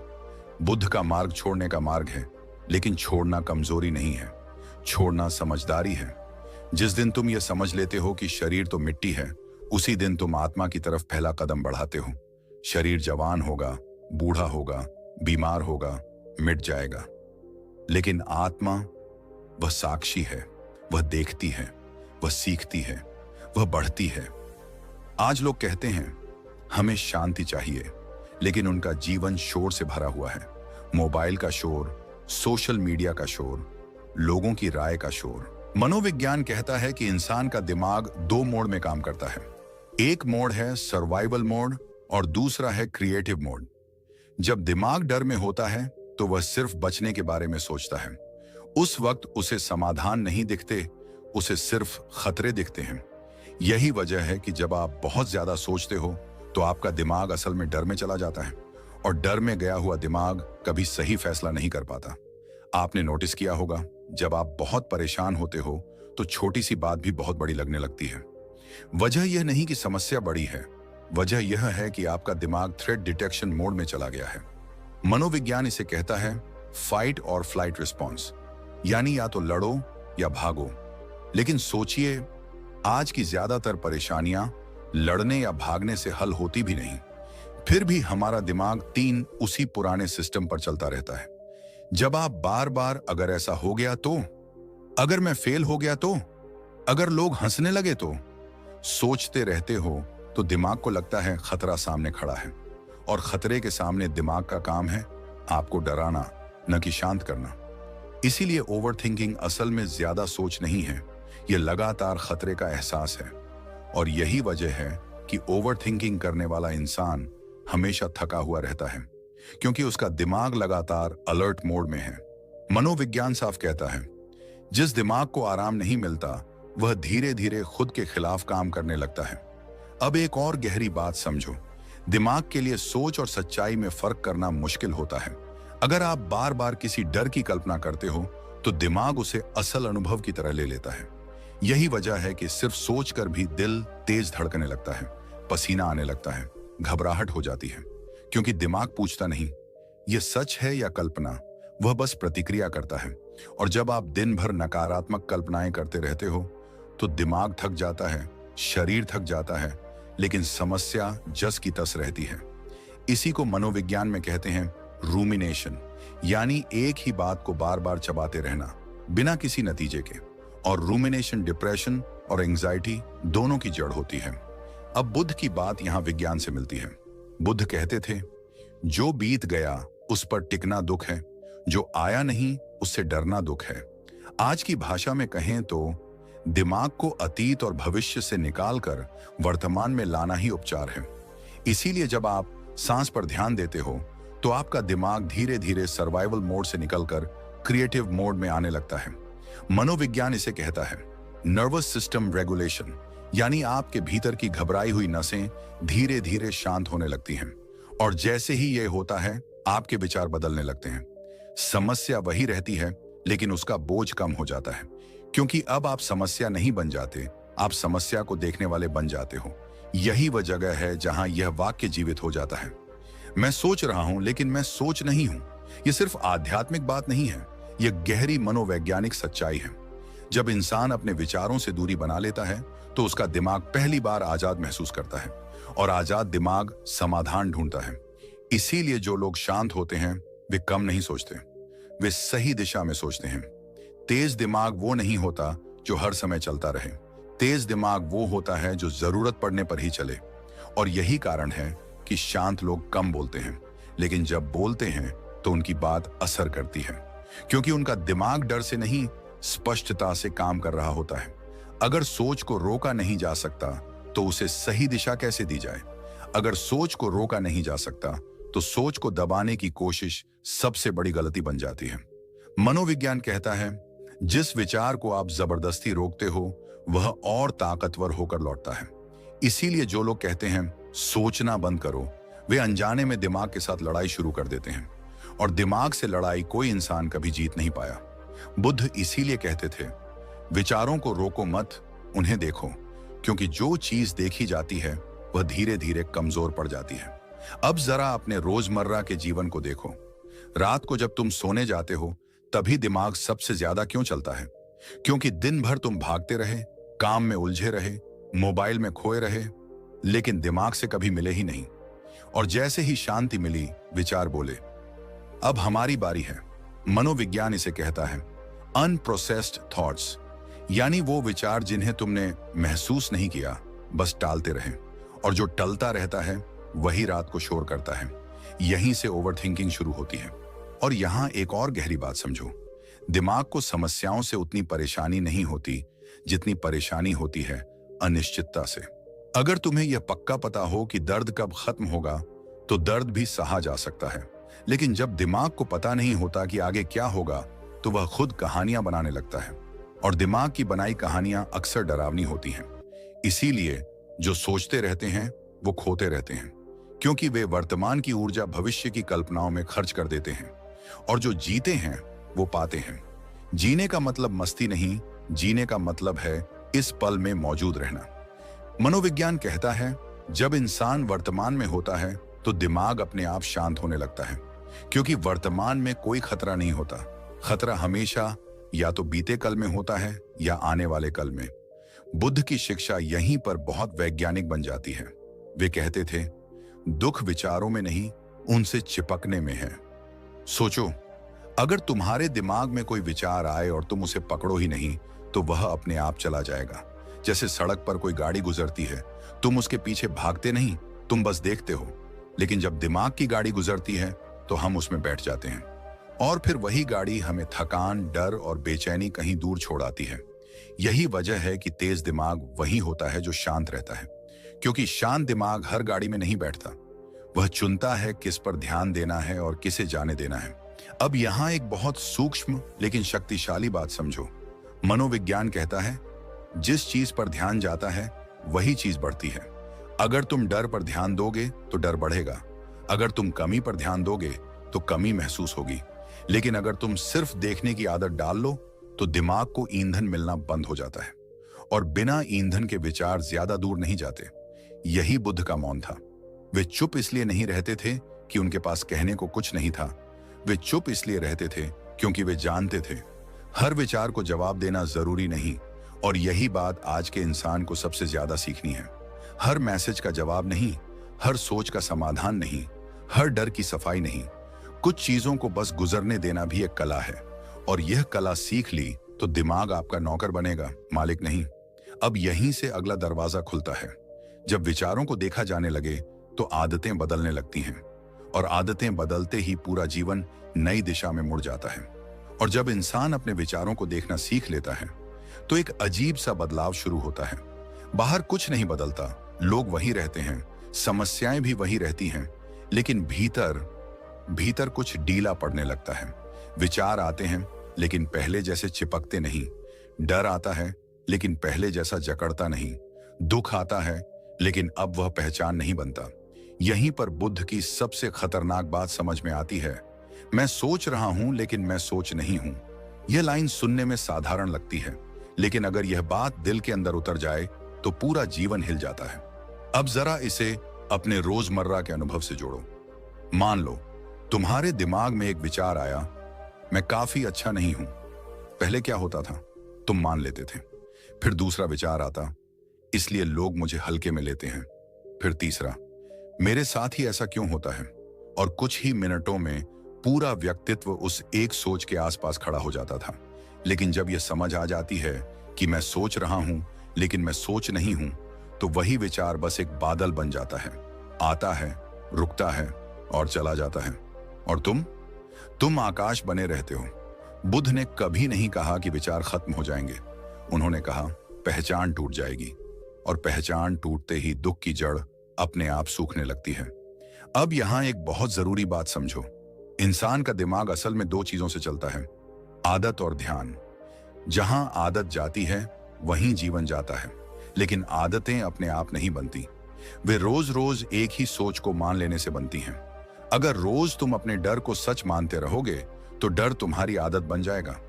बुद्ध का मार्ग छोड़ने का मार्ग है, लेकिन छोड़ना कमजोरी नहीं है, छोड़ना समझदारी है। जिस दिन तुम यह समझ लेते हो कि शरीर तो मिट्टी है, उसी दिन तुम आत्मा की तरफ पहला कदम बढ़ाते हो। शरीर जवान होगा, बूढ़ा होगा, बीमार होगा, मिट जाएगा, लेकिन आत्मा, वह साक्षी है, वह देखती है, वह सीखती है, वह बढ़ती है। आज लोग कहते हैं, हमें शांति चाहिए, लेकिन उनका जीवन शोर से भरा हुआ है। मोबाइल का शोर, सोशल मीडिया का शोर, लोगों की राय का शोर। मनोविज्ञान कहता है कि इंसान का दिमाग दो मोड में काम करता है। एक मोड है सर्वाइवल मोड और दूसरा है क्रिएटिव मोड। जब दिमाग डर में होता है तो वह सिर्फ बचने के बारे में सोचता है। उस वक्त उसे समाधान नहीं दिखते, उसे सिर्फ खतरे दिखते हैं। यही वजह है कि जब आप बहुत ज्यादा सोचते हो तो आपका दिमाग असल में डर में चला जाता है, और डर में गया हुआ दिमाग कभी सही फैसला नहीं कर पाता। आपने नोटिस किया होगा, जब आप बहुत परेशान होते हो तो छोटी सी बात भी बहुत बड़ी लगने लगती है। वजह यह नहीं कि समस्या बड़ी है, वजह यह है कि आपका दिमाग थ्रेट डिटेक्शन मोड में चला गया है। मनोविज्ञान इसे कहता है फाइट और फ्लाइट रिस्पॉन्स, यानी या तो लड़ो या भागो। लेकिन सोचिए, आज की ज्यादातर परेशानियां लड़ने या भागने से हल होती भी नहीं, फिर भी हमारा दिमाग तीन उसी पुराने सिस्टम पर चलता रहता है। जब आप बार बार अगर ऐसा हो गया तो, अगर मैं फेल हो गया तो, अगर लोग हंसने लगे तो, सोचते रहते हो तो दिमाग को लगता है खतरा सामने खड़ा है, और खतरे के सामने दिमाग का काम है आपको डराना, न कि शांत करना। इसीलिए ओवरथिंकिंग असल में ज्यादा सोच नहीं है, यह लगातार खतरे का एहसास है। और यही वजह है कि ओवरथिंकिंग करने वाला इंसान हमेशा थका हुआ रहता है, क्योंकि उसका दिमाग लगातार अलर्ट मोड में है। मनोविज्ञान साफ कहता है, जिस दिमाग को आराम नहीं मिलता वह धीरे धीरे खुद के खिलाफ काम करने लगता है। अब एक और गहरी बात समझो, दिमाग के लिए सोच और सच्चाई में फर्क करना मुश्किल होता है। अगर आप बार बार किसी डर की कल्पना करते हो तो दिमाग उसे असल अनुभव की तरह ले लेता है। यही वजह है कि सिर्फ सोचकर भी दिल तेज धड़कने लगता है, पसीना आने लगता है, घबराहट हो जाती है, क्योंकि दिमाग पूछता नहीं यह सच है या कल्पना, वह बस प्रतिक्रिया करता है। और जब आप दिन भर नकारात्मक कल्पनाएं करते रहते हो तो दिमाग थक जाता है, शरीर थक जाता है, लेकिन समस्या जस की तस रहती है। इसी को मनोविज्ञान में कहते हैं रूमिनेशन, यानी एक ही बात को बार बार चबाते रहना। बिना किसी नतीजे के। और रूमिनेशन डिप्रेशन और एंजाइटी दोनों की जड़ होती है। अब बुद्ध की बात यहां विज्ञान से मिलती है। बुद्ध कहते थे, जो बीत गया उस पर टिकना दुख है, जो आया नहीं उससे डरना दुख है। आज की भाषा में कहें तो दिमाग को अतीत और भविष्य से निकालकर वर्तमान में लाना ही उपचार है। इसीलिए जब आप सांस पर ध्यान देते हो तो आपका दिमाग धीरे धीरे सर्वाइवल मोड से निकलकर क्रिएटिव मोड में आने लगता है। मनोविज्ञान इसे कहता है नर्वस सिस्टम रेगुलेशन, यानी आपके भीतर की घबराई हुई नसें धीरे धीरे शांत होने लगती हैं। और जैसे ही यह होता है आपके विचार बदलने लगते हैं। समस्या वही रहती है लेकिन उसका बोझ कम हो जाता है, क्योंकि अब आप समस्या नहीं बन जाते, आप समस्या को देखने वाले बन जाते हो। यही वह जगह है जहां यह वाक्य जीवित हो जाता है। मैं सोच रहा हूं लेकिन मैं सोच नहीं हूं। यह सिर्फ आध्यात्मिक बात नहीं है, यह गहरी मनोवैज्ञानिक सच्चाई है। जब इंसान अपने विचारों से दूरी बना लेता है तो उसका दिमाग पहली बार आजाद महसूस करता है, और आजाद दिमाग समाधान ढूंढता है। इसीलिए जो लोग शांत होते हैं वे कम नहीं सोचते, वे सही दिशा में सोचते हैं। तेज दिमाग वो नहीं होता जो हर समय चलता रहे। तेज दिमाग वो होता है जो जरूरत पड़ने पर ही चले। और यही कारण है कि शांत लोग कम बोलते हैं, लेकिन जब बोलते हैं तो उनकी बात असर करती है, क्योंकि उनका दिमाग डर से नहीं स्पष्टता से काम कर रहा होता है। अगर सोच को रोका नहीं जा सकता तो उसे सही दिशा कैसे दी जाए? अगर सोच को रोका नहीं जा सकता तो सोच को दबाने की कोशिश सबसे बड़ी गलती बन जाती है। मनोविज्ञान कहता है जिस विचार को आप जबरदस्ती रोकते हो वह और ताकतवर होकर लौटता है। इसीलिए जो लोग कहते हैं सोचना बंद करो, वे अनजाने में दिमाग के साथ लड़ाई शुरू कर देते हैं, और दिमाग से लड़ाई कोई इंसान कभी जीत नहीं पाया। बुद्ध इसीलिए कहते थे विचारों को रोको मत, उन्हें देखो, क्योंकि जो चीज देखी जाती है वह धीरे धीरे कमजोर पड़ जाती है। अब जरा अपने रोजमर्रा के जीवन को देखो। रात को जब तुम सोने जाते हो तभी दिमाग सबसे ज्यादा क्यों चलता है? क्योंकि दिन भर तुम भागते रहे, काम में उलझे रहे, मोबाइल में खोए रहे, लेकिन दिमाग से कभी मिले ही नहीं। और जैसे ही शांति मिली विचार बोले अब हमारी बारी है। मनोविज्ञान इसे कहता है अनप्रोसेस्ड थॉट्स, यानी वो विचार जिन्हें तुमने महसूस नहीं किया, बस टालते रहे। और जो टलता रहता है वही रात को शोर करता है। यहीं से ओवरथिंकिंग शुरू होती है। और यहां एक और गहरी बात समझो, दिमाग को समस्याओं से उतनी परेशानी नहीं होती जितनी परेशानी होती है अनिश्चितता से। अगर तुम्हें यह पक्का पता हो कि दर्द कब खत्म होगा तो दर्द भी सहा जा सकता है, लेकिन जब दिमाग को पता नहीं होता कि आगे क्या होगा तो वह खुद कहानियां बनाने लगता है। और दिमाग की बनाई कहानियां अक्सर डरावनी होती हैं। इसीलिए जो सोचते रहते हैं वो खोते रहते हैं, क्योंकि वे वर्तमान की ऊर्जा भविष्य की कल्पनाओं में खर्च कर देते हैं। और जो जीते हैं वो पाते हैं। जीने का मतलब मस्ती नहीं, जीने का मतलब है इस पल में मौजूद रहना। मनोविज्ञान कहता है जब इंसान वर्तमान में होता है तो दिमाग अपने आप शांत होने लगता है, क्योंकि वर्तमान में कोई खतरा नहीं होता। खतरा हमेशा या तो बीते कल में होता है या आने वाले कल में। बुद्ध की शिक्षा यहीं पर बहुत वैज्ञानिक बन जाती है। वे कहते थे दुख विचारों में नहीं, उनसे चिपकने में है। सोचो, अगर तुम्हारे दिमाग में कोई विचार आए और तुम उसे पकड़ो ही नहीं तो वह अपने आप चला जाएगा। जैसे सड़क पर कोई गाड़ी गुजरती है, तुम उसके पीछे भागते नहीं, तुम बस देखते हो। लेकिन जब दिमाग की गाड़ी गुजरती है तो हम उसमें बैठ जाते हैं, और फिर वही गाड़ी हमें थकान, डर और बेचैनी कहीं दूर छोड़ आती है। यही वजह है कि तेज दिमाग वही होता है जो शांत रहता है, क्योंकि शांत दिमाग हर गाड़ी में नहीं बैठता। वह चुनता है किस पर ध्यान देना है और किसे जाने देना है। अब यहां एक बहुत सूक्ष्म लेकिन शक्तिशाली बात समझो। मनोविज्ञान कहता है जिस चीज पर ध्यान जाता है वही चीज बढ़ती है। अगर तुम डर पर ध्यान दोगे तो डर बढ़ेगा, अगर तुम कमी पर ध्यान दोगे तो कमी महसूस होगी। लेकिन अगर तुम सिर्फ देखने की आदत डाल लो तो दिमाग को ईंधन मिलना बंद हो जाता है, और बिना ईंधन के विचार ज्यादा दूर नहीं जाते। यही बुद्ध का मौन था। वे चुप इसलिए नहीं रहते थे कि उनके पास कहने को कुछ नहीं था, वे चुप इसलिए रहते थे क्योंकि वे जानते थे हर विचार को जवाब देना जरूरी नहीं। और यही बात आज के इंसान को सबसे ज्यादा सीखनी है। हर मैसेज का जवाब नहीं, हर सोच का समाधान नहीं, हर डर की सफाई नहीं। कुछ चीजों को बस गुजरने देना भी एक कला है, और यह कला सीख ली तो दिमाग आपका नौकर बनेगा, मालिक नहीं। अब यहीं से अगला दरवाजा खुलता है। जब विचारों को देखा जाने लगे तो आदतें बदलने लगती हैं, और आदतें बदलते ही पूरा जीवन नई दिशा में मुड़ जाता है। और जब इंसान अपने विचारों को देखना सीख लेता है तो एक अजीब सा बदलाव शुरू होता है। बाहर कुछ नहीं बदलता, लोग वही रहते हैं, समस्याएं भी वही रहती हैं, लेकिन भीतर भीतर कुछ ढीला पड़ने लगता है। विचार आते हैं लेकिन पहले जैसे चिपकते नहीं, डर आता है लेकिन पहले जैसा जकड़ता नहीं, दुख आता है लेकिन अब वह पहचान नहीं बनता। यहीं पर बुद्ध की सबसे खतरनाक बात समझ में आती है। मैं सोच रहा हूं लेकिन मैं सोच नहीं हूं। यह लाइन सुनने में साधारण लगती है, लेकिन अगर यह बात दिल के अंदर उतर जाए तो पूरा जीवन हिल जाता है। अब जरा इसे अपने रोजमर्रा के अनुभव से जोड़ो। मान लो तुम्हारे दिमाग में एक विचार आया, मैं काफी अच्छा नहीं हूं। पहले क्या होता था, तुम मान लेते थे। फिर दूसरा विचार आता, इसलिए लोग मुझे हल्के में लेते हैं। फिर तीसरा, मेरे साथ ही ऐसा क्यों होता है। और कुछ ही मिनटों में पूरा व्यक्तित्व उस एक सोच के आसपास खड़ा हो जाता था। लेकिन जब यह समझ आ जाती है कि मैं सोच रहा हूं लेकिन मैं सोच नहीं हूं, तो वही विचार बस एक बादल बन जाता है, आता है, रुकता है और चला जाता है। और तुम आकाश बने रहते हो। बुद्ध ने कभी नहीं कहा कि विचार खत्म हो जाएंगे। उन्होंने कहा पहचान टूट जाएगी, और पहचान टूटते ही दुख की जड़ अपने आप सूखने लगती है। अब यहां एक बहुत जरूरी बात समझो। इंसान का दिमाग असल में दो चीजों से चलता है, आदत और ध्यान। जहां आदत जाती है वहीं जीवन जाता है। लेकिन आदतें अपने आप नहीं बनती, वे रोज रोज एक ही सोच को मान लेने से बनती हैं। अगर रोज तुम अपने डर को सच मानते रहोगे तो डर तुम्हारी आदत बन जाएगा।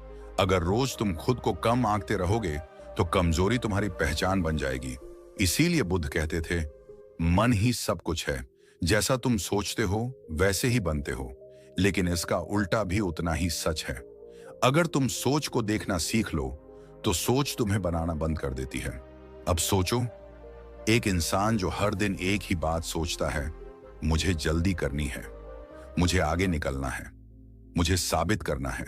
अगर रोज तुम खुद को कम आंकते रहोगे तो कमजोरी तुम्हारी पहचान बन जाएगी। इसीलिए बुद्ध कहते थे, मन ही सब कुछ है, जैसा तुम सोचते हो वैसे ही बनते हो। लेकिन इसका उल्टा भी उतना ही सच है। अगर तुम सोच को देखना सीख लो तो सोच तुम्हें बनाना बंद कर देती है। अब सोचो, एक इंसान जो हर दिन एक ही बात सोचता है, मुझे जल्दी करनी है, मुझे आगे निकलना है, मुझे साबित करना है,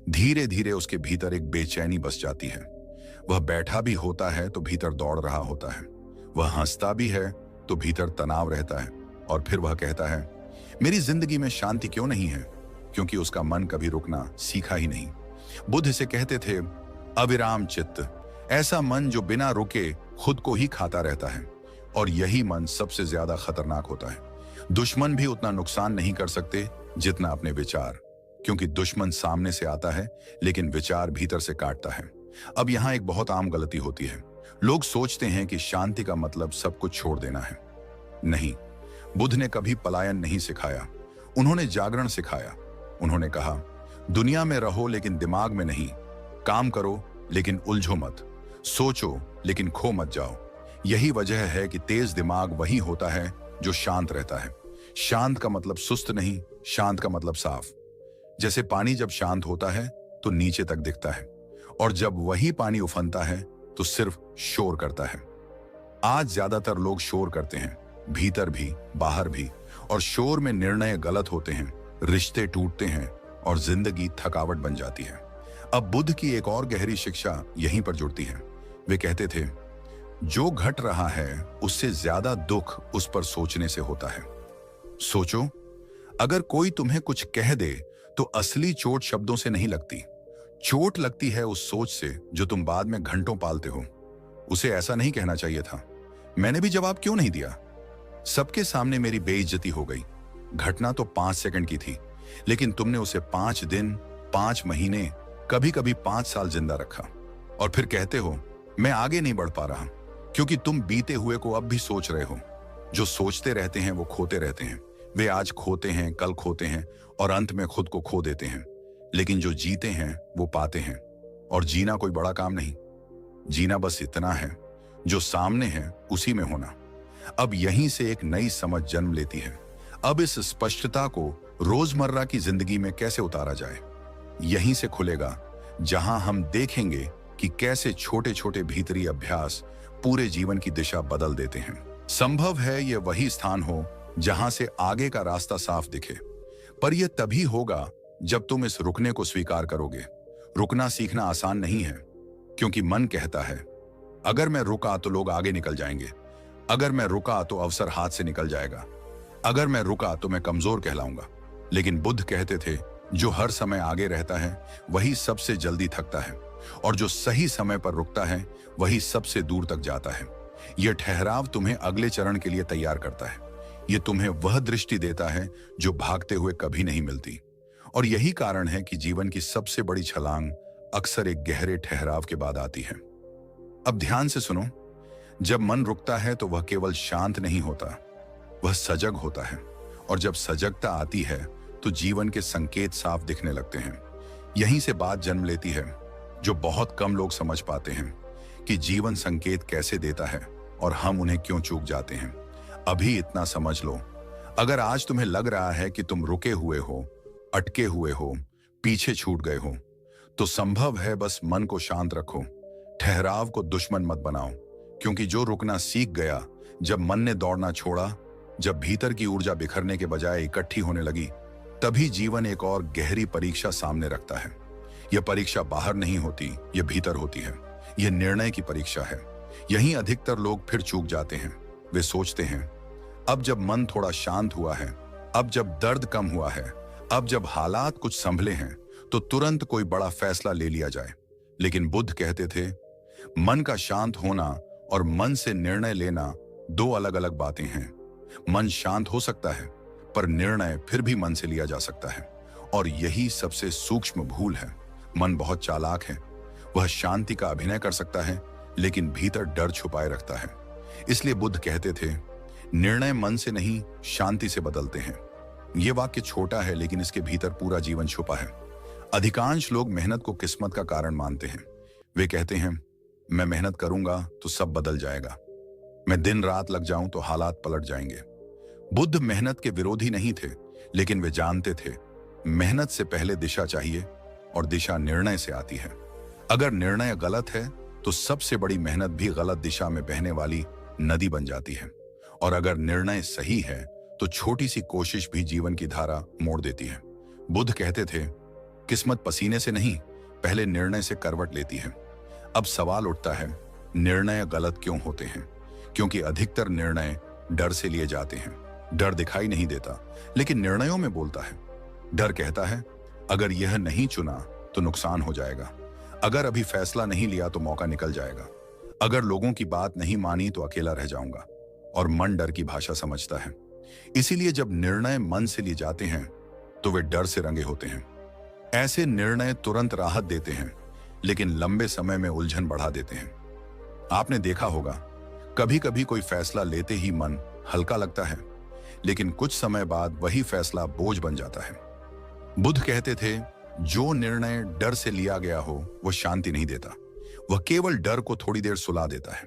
धीरे धीरे उसके भीतर एक बेचैनी बस जाती है। वह बैठा भी होता है तो भीतर दौड़ रहा होता है, वह हंसता भी है तो भीतर तनाव रहता है। और फिर वह कहता है, मेरी जिंदगी में शांति क्यों नहीं है, क्योंकि उसका मन कभी रुकना सीखा ही नहीं। बुद्ध इसे कहते थे अविराम चित्त, ऐसा मन जो बिना रुके खुद को ही खाता रहता है। और यही मन सबसे ज्यादा खतरनाक होता है। दुश्मन भी उतना नुकसान नहीं कर सकते जितना अपने विचार, क्योंकि दुश्मन सामने से आता है लेकिन विचार भीतर से काटता है। अब यहां एक बहुत आम गलती होती है। लोग सोचते हैं कि शांति का मतलब सब कुछ छोड़ देना है। नहीं, बुद्ध ने कभी पलायन नहीं सिखाया, उन्होंने जागरण सिखाया। उन्होंने कहा, दुनिया में रहो लेकिन दिमाग में नहीं, काम करो लेकिन उलझो मत, सोचो लेकिन खो मत जाओ। यही वजह है कि तेज दिमाग वही होता है जो शांत रहता है। शांत का मतलब सुस्त नहीं, शांत का मतलब साफ। जैसे पानी जब शांत होता है तो नीचे तक दिखता है, और जब वही पानी उफनता है तो सिर्फ शोर करता है। आज ज्यादातर लोग शोर करते हैं, भीतर भी बाहर भी, और शोर में निर्णय गलत होते हैं, रिश्ते टूटते हैं और जिंदगी थकावट बन जाती है। अब बुद्ध की एक और गहरी शिक्षा यहीं पर जुड़ती है। वे कहते थे, जो घट रहा है उससे ज्यादा दुख उस पर सोचने से होता है। सोचो, अगर कोई तुम्हें कुछ कह दे तो असली चोट शब्दों से नहीं लगती, चोट लगती है उस सोच से जो तुम बाद में घंटों पालते हो। उसे ऐसा नहीं कहना चाहिए था, मैंने भी जवाब क्यों नहीं दिया, सबके सामने मेरी बेइज्जती हो गई। घटना तो 5 सेकंड की थी, लेकिन तुमने उसे 5 दिन, 5 महीने, कभी कभी 5 साल जिंदा रखा। और फिर कहते हो मैं आगे नहीं बढ़ पा रहा, क्योंकि तुम बीते हुए को अब भी सोच रहे हो। जो सोचते रहते हैं वो खोते रहते हैं। वे आज खोते हैं, कल खोते हैं और अंत में खुद को खो देते हैं। लेकिन जो जीते हैं वो पाते हैं। और जीना कोई बड़ा काम नहीं, जीना बस इतना है, जो सामने है उसी में होना। अब यहीं से एक नई समझ जन्म लेती है। अब इस स्पष्टता को रोजमर्रा की जिंदगी में कैसे उतारा जाए, यहीं से खुलेगा जहां हम देखेंगे कि कैसे छोटे छोटे भीतरी अभ्यास पूरे जीवन की दिशा बदल देते हैं। संभव है यह वही स्थान हो जहां से आगे का रास्ता साफ दिखे, पर यह तभी होगा जब तुम इस रुकने को स्वीकार करोगे। रुकना सीखना आसान नहीं है, क्योंकि मन कहता है अगर मैं रुका तो लोग आगे निकल जाएंगे, अगर मैं रुका तो अवसर हाथ से निकल जाएगा, अगर मैं रुका तो मैं कमजोर कहलाऊंगा। लेकिन बुद्ध कहते थे जो हर समय आगे रहता है वही सबसे जल्दी थकता है, और जो सही समय पर रुकता है वही सबसे दूर तक जाता है। यह ठहराव तुम्हें अगले चरण के लिए तैयार करता है। यह तुम्हें वह दृष्टि देता है जो भागते हुए कभी नहीं मिलती। और यही कारण है कि जीवन की सबसे बड़ी छलांग अक्सर एक गहरे ठहराव के बाद आती है। अब ध्यान से सुनो, जब मन रुकता है तो वह केवल शांत नहीं होता, वह सजग होता है। और जब सजगता आती है तो जीवन के संकेत साफ दिखने लगते हैं। यहीं से बात जन्म लेती है जो बहुत कम लोग समझ पाते हैं कि जीवन संकेत कैसे देता है और हम उन्हें क्यों चूक जाते हैं। अभी इतना समझ लो, अगर आज तुम्हें लग रहा है कि तुम रुके हुए हो, अटके हुए हो, पीछे छूट गए हो, तो संभव है बस मन को शांत रखो। ठहराव को दुश्मन मत बनाओ, क्योंकि जो रुकना सीख गया, जब मन ने दौड़ना छोड़ा, जब भीतर की ऊर्जा बिखरने के बजाय इकट्ठी होने लगी, तभी जीवन एक और गहरी परीक्षा सामने रखता है। यह परीक्षा बाहर नहीं होती, यह भीतर होती है। यह निर्णय की परीक्षा है। यहीं अधिकतर लोग फिर चूक जाते हैं। वे सोचते हैं अब जब मन थोड़ा शांत हुआ है, अब जब दर्द कम हुआ है, अब जब हालात कुछ संभले हैं, तो तुरंत कोई बड़ा फैसला ले लिया जाए। लेकिन बुद्ध कहते थे मन का शांत होना और मन से निर्णय लेना दो अलग अलग बातें हैं। मन शांत हो सकता है, पर निर्णय फिर भी मन से लिया जा सकता है। और यही सबसे सूक्ष्म भूल है। मन बहुत चालाक है। वह शांति का अभिनय कर सकता है, लेकिन भीतर डर छुपाए रखता है। इसलिए बुद्ध कहते थे निर्णय मन से नहीं, शांति से बदलते हैं। यह वाक्य छोटा है, लेकिन इसके भीतर पूरा जीवन छुपा है। अधिकांश लोग मेहनत को किस्मत का कारण मानते हैं। वे कहते हैं मैं मेहनत करूंगा तो सब बदल जाएगा, मैं दिन रात लग जाऊं तो हालात पलट जाएंगे। बुद्ध मेहनत के विरोधी नहीं थे, लेकिन वे जानते थे मेहनत से पहले दिशा चाहिए, और दिशा निर्णय से आती है। अगर निर्णय गलत है तो सबसे बड़ी मेहनत भी गलत दिशा में बहने वाली नदी बन जाती है। और अगर निर्णय सही है तो छोटी सी कोशिश भी जीवन की धारा मोड़ देती है। बुद्ध कहते थे किस्मत पसीने से नहीं, पहले निर्णय से करवट लेती है। अब सवाल उठता है निर्णय गलत क्यों होते हैं? क्योंकि अधिकतर निर्णय डर से लिए जाते हैं। डर दिखाई नहीं देता, लेकिन निर्णयों में बोलता है। डर कहता है अगर यह नहीं चुना तो नुकसान हो जाएगा, अगर अभी फैसला नहीं लिया तो मौका निकल जाएगा, अगर लोगों की बात नहीं मानी तो अकेला रह जाऊंगा। और मन डर की भाषा समझता है। इसीलिए जब निर्णय मन से लिए जाते हैं तो वे डर से रंगे होते हैं। ऐसे निर्णय तुरंत राहत देते हैं, लेकिन लंबे समय में उलझन बढ़ा देते हैं। आपने देखा होगा कभी कभी कोई फैसला लेते ही मन हल्का लगता है, लेकिन कुछ समय बाद वही फैसला बोझ बन जाता है। बुद्ध कहते थे जो निर्णय डर से लिया गया हो वह शांति नहीं देता, वह केवल डर को थोड़ी देर सुला देता है।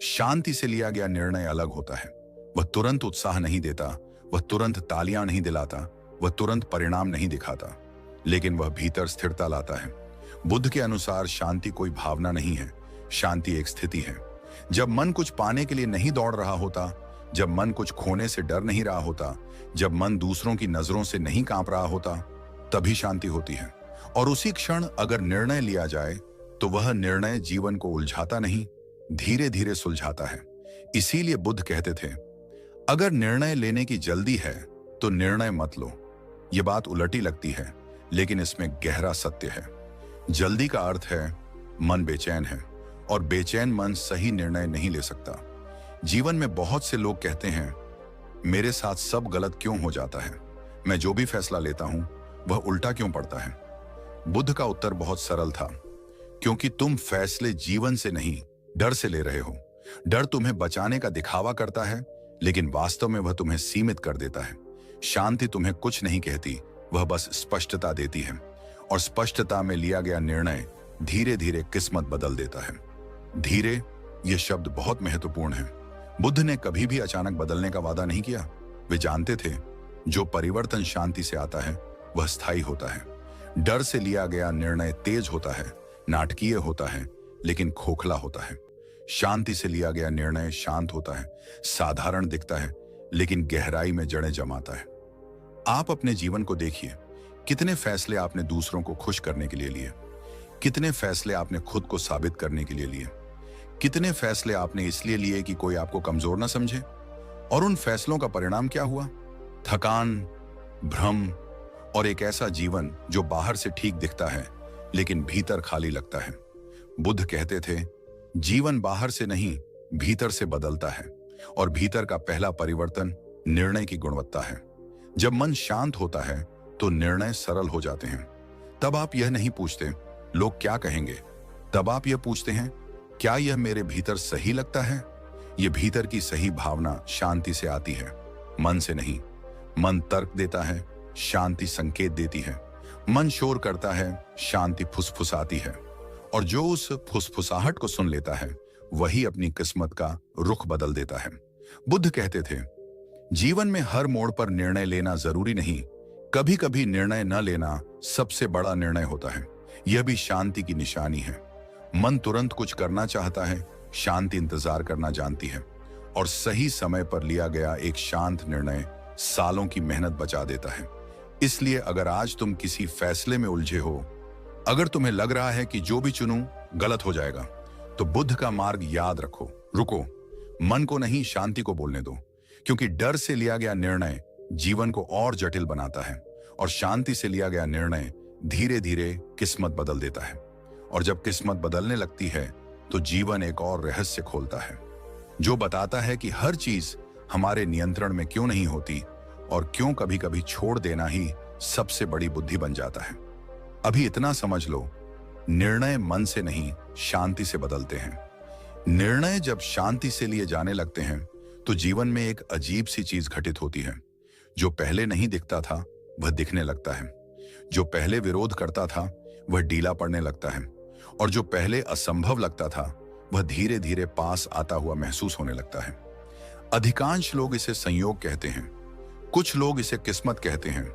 शांति से लिया गया निर्णय अलग होता है। वह तुरंत उत्साह नहीं देता, वह तुरंत तालियां नहीं दिलाता, वह तुरंत परिणाम नहीं दिखाता, लेकिन वह भीतर स्थिरता लाता है। बुद्ध के अनुसार शांति कोई भावना नहीं है, शांति एक स्थिति है। जब मन कुछ पाने के लिए नहीं दौड़ रहा होता, जब मन कुछ खोने से डर नहीं रहा होता, जब मन दूसरों की नजरों से नहीं कांप रहा होता, तभी शांति होती है। और उसी क्षण अगर निर्णय लिया जाए तो वह निर्णय जीवन को उलझाता नहीं, धीरे धीरे सुलझाता है। इसीलिए बुद्ध कहते थे अगर निर्णय लेने की जल्दी है तो निर्णय मत लो। यह बात उलटी लगती है, लेकिन इसमें गहरा सत्य है। जल्दी का अर्थ है मन बेचैन है, और बेचैन मन सही निर्णय नहीं ले सकता। जीवन में बहुत से लोग कहते हैं मेरे साथ सब गलत क्यों हो जाता है, मैं जो भी फैसला लेता हूं वह उल्टा क्यों पड़ता है। बुद्ध का उत्तर बहुत सरल था, क्योंकि तुम फैसले जीवन से नहीं डर से ले रहे हो। डर तुम्हें बचाने का दिखावा करता है, लेकिन वास्तव में वह तुम्हें सीमित कर देता है। शांति तुम्हें कुछ नहीं कहती, वह बस स्पष्टता देती है, और स्पष्टता में लिया गया निर्णय धीरे धीरे किस्मत बदल देता है। धीरे, यह शब्द बहुत महत्वपूर्ण है। बुद्ध ने कभी भी अचानक बदलने का वादा नहीं किया। वे जानते थे जो परिवर्तन शांति से आता है वह स्थायी होता है। डर से लिया गया निर्णय तेज होता है, नाटकीय होता है, लेकिन खोखला होता है। शांति से लिया गया निर्णय शांत होता है, साधारण दिखता है, लेकिन गहराई में जड़ें जमाता है। आप अपने जीवन को देखिए, कितने फैसले आपने दूसरों को खुश करने के लिए लिए, कितने फैसले आपने खुद को साबित करने के लिए लिए? कितने फैसले आपने इसलिए लिए कि कोई आपको कमजोर ना समझे? और उन फैसलों का परिणाम क्या हुआ? थकान, भ्रम और एक ऐसा जीवन जो बाहर से ठीक दिखता है लेकिन भीतर खाली लगता है। बुद्ध कहते थे, जीवन बाहर से नहीं, भीतर से बदलता है और भीतर का पहला परिवर्तन निर्णय की गुणवत्ता है। जब मन शांत होता है तो निर्णय सरल हो जाते हैं। तब आप यह नहीं पूछते लोग क्या कहेंगे, तब आप यह पूछते हैं क्या यह मेरे भीतर सही लगता है? यह भीतर की सही भावना शांति से आती है, मन से नहीं। मन तर्क देता है, शांति संकेत देती है। मन शोर करता है, शांति फुसफुसाती है। और जो उस फुसफुसाहट को सुन लेता है वही अपनी किस्मत का रुख बदल देता है। बुद्ध कहते थे, जीवन में हर मोड़ पर निर्णय लेना जरूरी नहीं, कभी कभी निर्णय न लेना सबसे बड़ा निर्णय होता है। यह भी शांति की निशानी है। मन तुरंत कुछ करना चाहता है, शांति इंतजार करना जानती है। और सही समय पर लिया गया एक शांत निर्णय सालों की मेहनत बचा देता है। इसलिए अगर आज तुम किसी फैसले में उलझे हो, अगर तुम्हें लग रहा है कि जो भी चुनूं गलत हो जाएगा, तो बुद्ध का मार्ग याद रखो। रुको, मन को नहीं, शांति को बोलने दो। क्योंकि डर से लिया गया निर्णय जीवन को और जटिल बनाता है और शांति से लिया गया निर्णय धीरे धीरे किस्मत बदल देता है। और जब किस्मत बदलने लगती है तो जीवन एक और रहस्य खोलता है जो बताता है कि हर चीज हमारे नियंत्रण में क्यों नहीं होती और क्यों कभी कभी छोड़ देना ही सबसे बड़ी बुद्धि बन जाता है। अभी इतना समझ लो, निर्णय मन से नहीं, शांति से बदलते हैं। निर्णय जब शांति से लिए जाने लगते हैं तो जीवन में एक अजीब सी चीज घटित होती है। जो पहले नहीं दिखता था वह दिखने लगता है। जो पहले विरोध करता था वह ढीला पड़ने लगता है। और जो पहले असंभव लगता था वह धीरे धीरे पास आता हुआ महसूस होने लगता है। अधिकांश लोग इसे संयोग कहते हैं, कुछ लोग इसे किस्मत कहते हैं,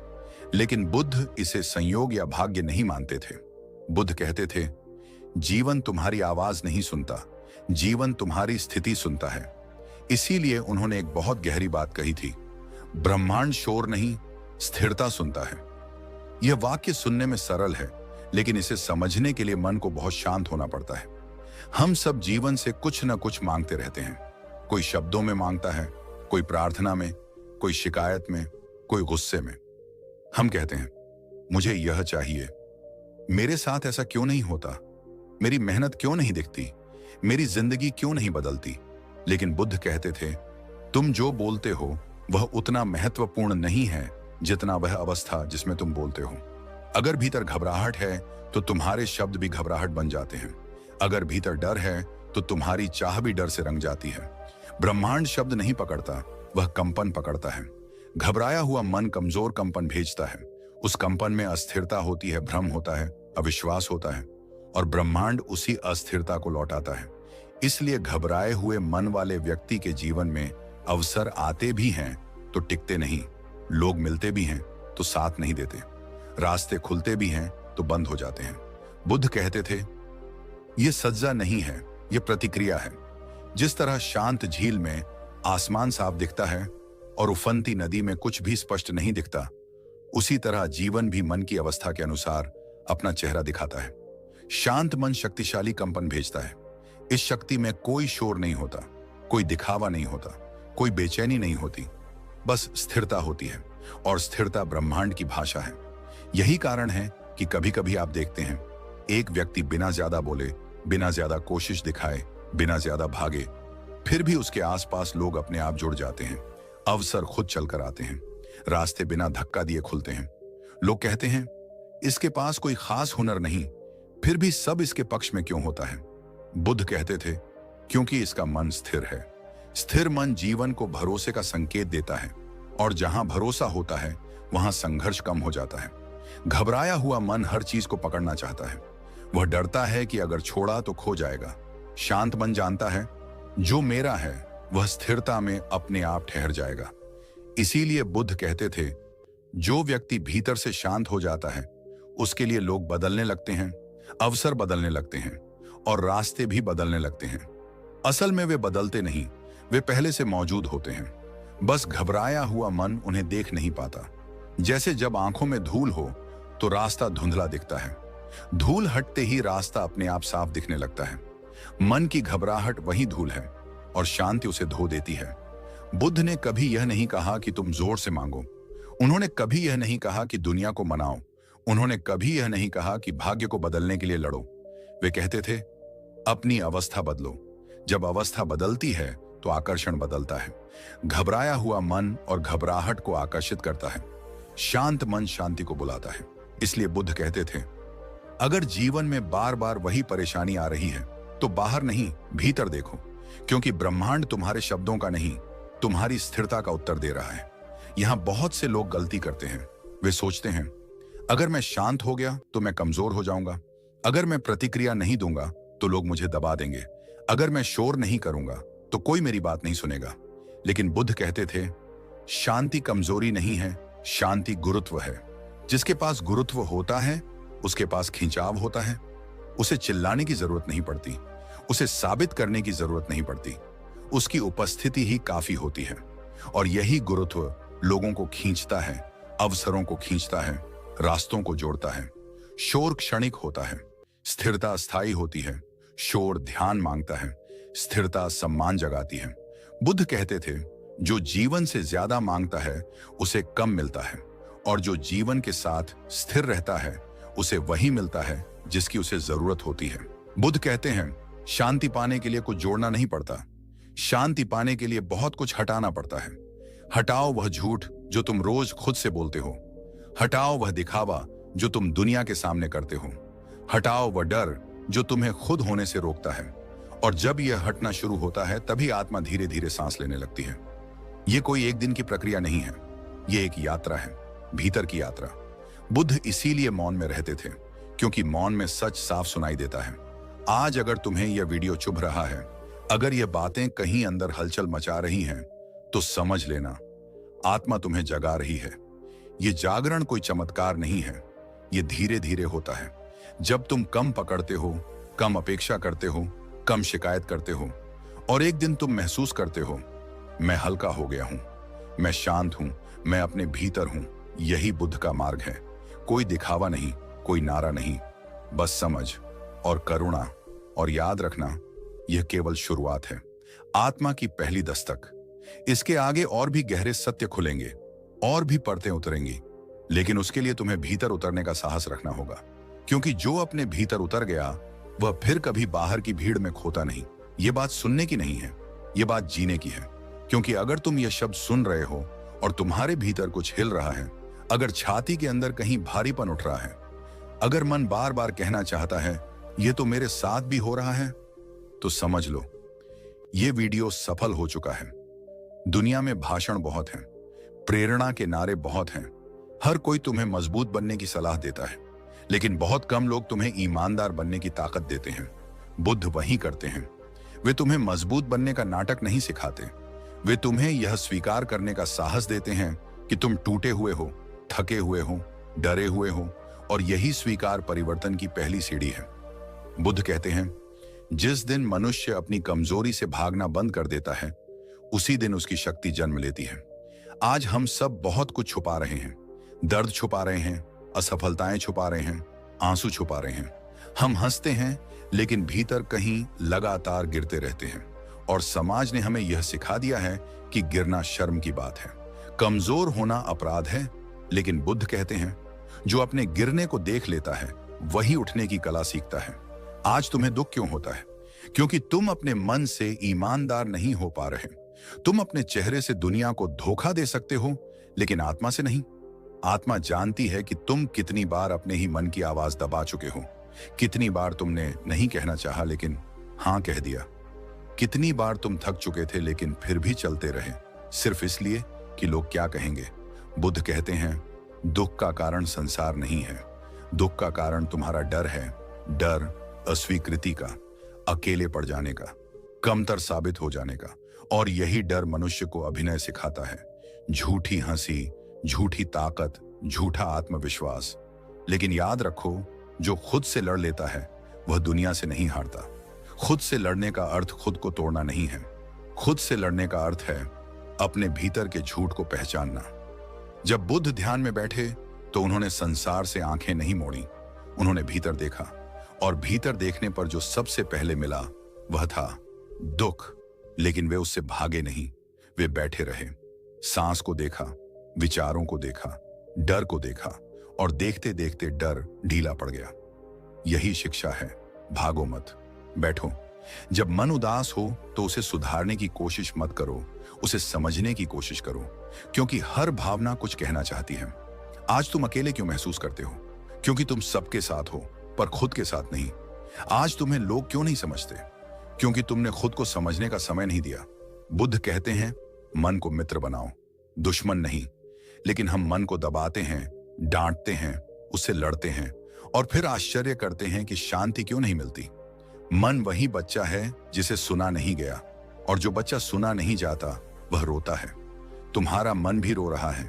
लेकिन बुद्ध इसे संयोग या भाग्य नहीं मानते थे। बुद्ध कहते थे, जीवन तुम्हारी आवाज नहीं सुनता, जीवन तुम्हारी स्थिति सुनता है। इसीलिए उन्होंने एक बहुत गहरी बात कही थी, ब्रह्मांड शोर नहीं, स्थिरता सुनता है। यह वाक्य सुनने में सरल है, लेकिन इसे समझने के लिए मन को बहुत शांत होना पड़ता है। हम सब जीवन से कुछ न कुछ मांगते रहते हैं। कोई शब्दों में मांगता है, कोई प्रार्थना में, कोई शिकायत में, कोई गुस्से में। हम कहते हैं, मुझे यह चाहिए, मेरे साथ ऐसा क्यों नहीं होता, मेरी मेहनत क्यों नहीं दिखती, मेरी जिंदगी क्यों नहीं बदलती। लेकिन बुद्ध कहते थे, तुम जो बोलते हो वह उतना महत्वपूर्ण नहीं है जितना वह अवस्था जिसमें तुम बोलते हो। अगर भीतर घबराहट है तो तुम्हारे शब्द भी घबराहट बन जाते हैं। अगर भीतर डर है तो तुम्हारी चाह भी डर से रंग जाती है। ब्रह्मांड शब्द नहीं पकड़ता, वह कंपन पकड़ता है। घबराया हुआ मन कमजोर कंपन भेजता है। उस कंपन में अस्थिरता होती है, भ्रम होता है, अविश्वास होता है, और ब्रह्मांड उसी अस्थिरता को लौटाता है। इसलिए घबराए हुए मन वाले व्यक्ति के जीवन में अवसर आते भी हैं तो टिकते नहीं, लोग मिलते भी हैं तो साथ नहीं देते, रास्ते खुलते भी हैं तो बंद हो जाते हैं। बुद्ध कहते थे, यह सज्जा नहीं है, यह प्रतिक्रिया है। जिस तरह शांत झील में आसमान साफ दिखता है और उफनती नदी में कुछ भी स्पष्ट नहीं दिखता, उसी तरह जीवन भी मन की अवस्था के अनुसार अपना चेहरा दिखाता है। शांत मन शक्तिशाली कंपन भेजता है। इस शक्ति में कोई शोर नहीं होता, कोई दिखावा नहीं होता, कोई बेचैनी नहीं होती, बस स्थिरता होती है। और स्थिरता ब्रह्मांड की भाषा है। यही कारण है कि कभी कभी आप देखते हैं, एक व्यक्ति बिना ज्यादा बोले, बिना ज्यादा कोशिश दिखाए, बिना ज्यादा भागे, फिर भी उसके आसपास लोग अपने आप जुड़ जाते हैं। अवसर खुद चलकर आते हैं, रास्ते बिना धक्का दिए खुलते हैं। लोग कहते हैं, इसके पास कोई खास हुनर नहीं, फिर भी सब इसके पक्ष में क्यों होता है? बुद्ध कहते थे, क्योंकि इसका मन स्थिर है। स्थिर मन जीवन को भरोसे का संकेत देता है, और जहां भरोसा होता है वहां संघर्ष कम हो जाता है। घबराया हुआ मन हर चीज को पकड़ना चाहता है। वह डरता है कि अगर छोड़ा तो खो जाएगा। शांत मन जानता है, जो मेरा है वह स्थिरता में अपने आप ठहर जाएगा। इसीलिए बुद्ध कहते थे, जो व्यक्ति भीतर से शांत हो जाता है उसके लिए लोग बदलने लगते हैं, अवसर बदलने लगते हैं, और रास्ते भी बदलने लगते हैं। असल में वे बदलते नहीं, वे पहले से मौजूद होते हैं। बस घबराया हुआ मन उन्हें देख नहीं पाता। जैसे जब आंखों में धूल हो तो रास्ता धुंधला दिखता है, धूल हटते ही रास्ता अपने आप साफ दिखने लगता है। मन की घबराहट वही धूल है और शांति उसे धो देती है। बुद्ध ने कभी यह नहीं कहा कि तुम जोर से मांगो। उन्होंने कभी यह नहीं कहा कि दुनिया को मनाओ। उन्होंने कभी यह नहीं कहा कि भाग्य को बदलने के लिए लड़ो। वे कहते थे, अपनी अवस्था बदलो। जब अवस्था बदलती है तो आकर्षण बदलता है। घबराया हुआ मन और घबराहट को आकर्षित करता है। शांत मन शांति को बुलाता है। इसलिए बुद्ध कहते थे, अगर जीवन में बार बार वही परेशानी आ रही है तो बाहर नहीं, भीतर देखो, क्योंकि ब्रह्मांड तुम्हारे शब्दों का नहीं, तुम्हारी स्थिरता का उत्तर दे रहा है। यहां बहुत से लोग गलती करते हैं। वे सोचते हैं, अगर मैं शांत हो गया तो मैं कमजोर हो जाऊंगा। अगर मैं प्रतिक्रिया नहीं दूंगा तो लोग मुझे दबा देंगे। अगर मैं शोर नहीं करूंगा तो कोई मेरी बात नहीं सुनेगा। लेकिन बुद्ध कहते थे, शांति कमजोरी नहीं है, शांति गुरुत्व है। जिसके पास गुरुत्व होता है उसके पास खिंचाव होता है। उसे चिल्लाने की जरूरत नहीं पड़ती, उसे साबित करने की जरूरत नहीं पड़ती। उसकी उपस्थिति ही काफी होती है। और यही गुरुत्व लोगों को खींचता है, अवसरों को खींचता है, रास्तों को जोड़ता है। शोर क्षणिक होता है, स्थिरता स्थायी होती है। शोर ध्यान मांगता है, स्थिरता सम्मान जगाती है। बुद्ध कहते थे, जो जीवन से ज्यादा मांगता है उसे कम मिलता है, और जो जीवन के साथ स्थिर रहता है उसे वही मिलता है जिसकी उसे जरूरत होती है। बुद्ध कहते हैं, शांति पाने के लिए कुछ जोड़ना नहीं पड़ता, शांति पाने के लिए बहुत कुछ हटाना पड़ता है। हटाओ वह झूठ जो तुम रोज खुद से बोलते हो। हटाओ वह दिखावा जो तुम दुनिया के सामने करते हो। हटाओ वह डर जो तुम्हें खुद होने से रोकता है। और जब यह हटना शुरू होता है तभी आत्मा धीरे धीरे सांस लेने लगती है। यह कोई एक दिन की प्रक्रिया नहीं है, यह एक यात्रा है, भीतर की यात्रा। बुद्ध इसीलिए मौन में रहते थे, क्योंकि मौन में सच साफ सुनाई देता है। आज अगर तुम्हें यह वीडियो चुभ रहा है, अगर यह बातें कहीं अंदर हलचल मचा रही हैं, तो समझ लेना, आत्मा तुम्हें जगा रही है। यह जागरण कोई चमत्कार नहीं है, यह धीरे धीरे होता है। जब तुम कम पकड़ते हो, कम अपेक्षा करते हो, कम शिकायत करते हो, और एक दिन तुम महसूस करते हो, मैं हल्का हो गया हूं, मैं शांत हूं, मैं अपने भीतर हूं। यही बुद्ध का मार्ग है। कोई दिखावा नहीं, कोई नारा नहीं, बस समझ और करुणा। और याद रखना, यह केवल शुरुआत है, आत्मा की पहली दस्तक। इसके आगे और भी गहरे सत्य खुलेंगे, और भी परतें उतरेंगी, लेकिन उसके लिए तुम्हें भीतर उतरने का साहस रखना होगा। क्योंकि जो अपने भीतर उतर गया वह फिर कभी बाहर की भीड़ में खोता नहीं। यह बात सुनने की नहीं है, यह बात जीने की है। क्योंकि अगर तुम यह शब्द सुन रहे हो और तुम्हारे भीतर कुछ हिल रहा है, अगर छाती के अंदर कहीं भारीपन उठ रहा है, अगर मन बार बार कहना चाहता है यह तो मेरे साथ भी हो रहा है, तो समझ लो यह वीडियो सफल हो चुका है। दुनिया में भाषण बहुत हैं, प्रेरणा के नारे बहुत हैं, हर कोई तुम्हें मजबूत बनने की सलाह देता है, लेकिन बहुत कम लोग तुम्हें ईमानदार बनने की ताकत देते हैं। बुद्ध वही करते हैं। वे तुम्हें मजबूत बनने का नाटक नहीं सिखाते, वे तुम्हें यह स्वीकार करने का साहस देते हैं कि तुम टूटे हुए हो, थके हुए हो, डरे हुए हो, और यही स्वीकार परिवर्तन की पहली सीढ़ी है। बुद्ध कहते हैं, जिस दिन मनुष्य अपनी कमजोरी से भागना बंद कर देता है, उसी दिन उसकी शक्ति जन्म लेती है। आज हम सब बहुत कुछ छुपा रहे हैं, दर्द छुपा रहे हैं, असफलताएं छुपा रहे हैं, आंसू छुपा रहे हैं। हम हंसते हैं लेकिन भीतर कहीं लगातार गिरते रहते हैं। और समाज ने हमें यह सिखा दिया है कि गिरना शर्म की बात है, कमजोर होना अपराध है। लेकिन बुद्ध कहते हैं, जो अपने गिरने को देख लेता है वही उठने की कला सीखता है। आज तुम्हें दुख क्यों होता है? क्योंकि तुम अपने मन से ईमानदार नहीं हो पा रहे। तुम अपने चेहरे से दुनिया को धोखा दे सकते हो, लेकिन आत्मा से नहीं। आत्मा जानती है कि तुम कितनी बार अपने ही मन की आवाज दबा चुके हो, कितनी बार तुमने नहीं कहना चाहा लेकिन हां कह दिया, कितनी बार तुम थक चुके थे लेकिन फिर भी चलते रहे, सिर्फ इसलिए कि लोग क्या कहेंगे। बुद्ध कहते हैं, दुख का कारण संसार नहीं है, दुख का कारण तुम्हारा डर है। डर अस्वीकृति का, अकेले पड़ जाने का, कमतर साबित हो जाने का। और यही डर मनुष्य को अभिनय सिखाता है, झूठी हंसी, झूठी ताकत, झूठा आत्मविश्वास। लेकिन याद रखो, जो खुद से लड़ लेता है वह दुनिया से नहीं हारता। खुद से लड़ने का अर्थ खुद को तोड़ना नहीं है, खुद से लड़ने का अर्थ है अपने भीतर के झूठ को पहचानना। जब बुद्ध ध्यान में बैठे तो उन्होंने संसार से आंखें नहीं मोड़ी, उन्होंने भीतर देखा, और भीतर देखने पर जो सबसे पहले मिला वह था दुख। लेकिन वे उससे भागे नहीं, वे बैठे रहे। सांस को देखा, विचारों को देखा, डर को देखा, और देखते देखते डर ढीला पड़ गया। यही शिक्षा है, भागो मत, बैठो। जब मन उदास हो तो उसे सुधारने की कोशिश मत करो, उसे समझने की कोशिश करो, क्योंकि हर भावना कुछ कहना चाहती है। आज तुम अकेले क्यों महसूस करते हो? क्योंकि तुम सबके साथ हो, पर खुद के साथ नहीं। आज तुम्हें लोग क्यों नहीं समझते? क्योंकि तुमने खुद को समझने का समय नहीं दिया। बुद्ध कहते हैं, मन को मित्र बनाओ, दुश्मन नहीं। लेकिन हम मन को दबाते हैं, डांटते हैं, उससे लड़ते हैं, और फिर आश्चर्य करते हैं कि शांति क्यों नहीं मिलती। मन वही बच्चा है जिसे सुना नहीं गया, और जो बच्चा सुना नहीं जाता वह रोता है। तुम्हारा मन भी रो रहा है,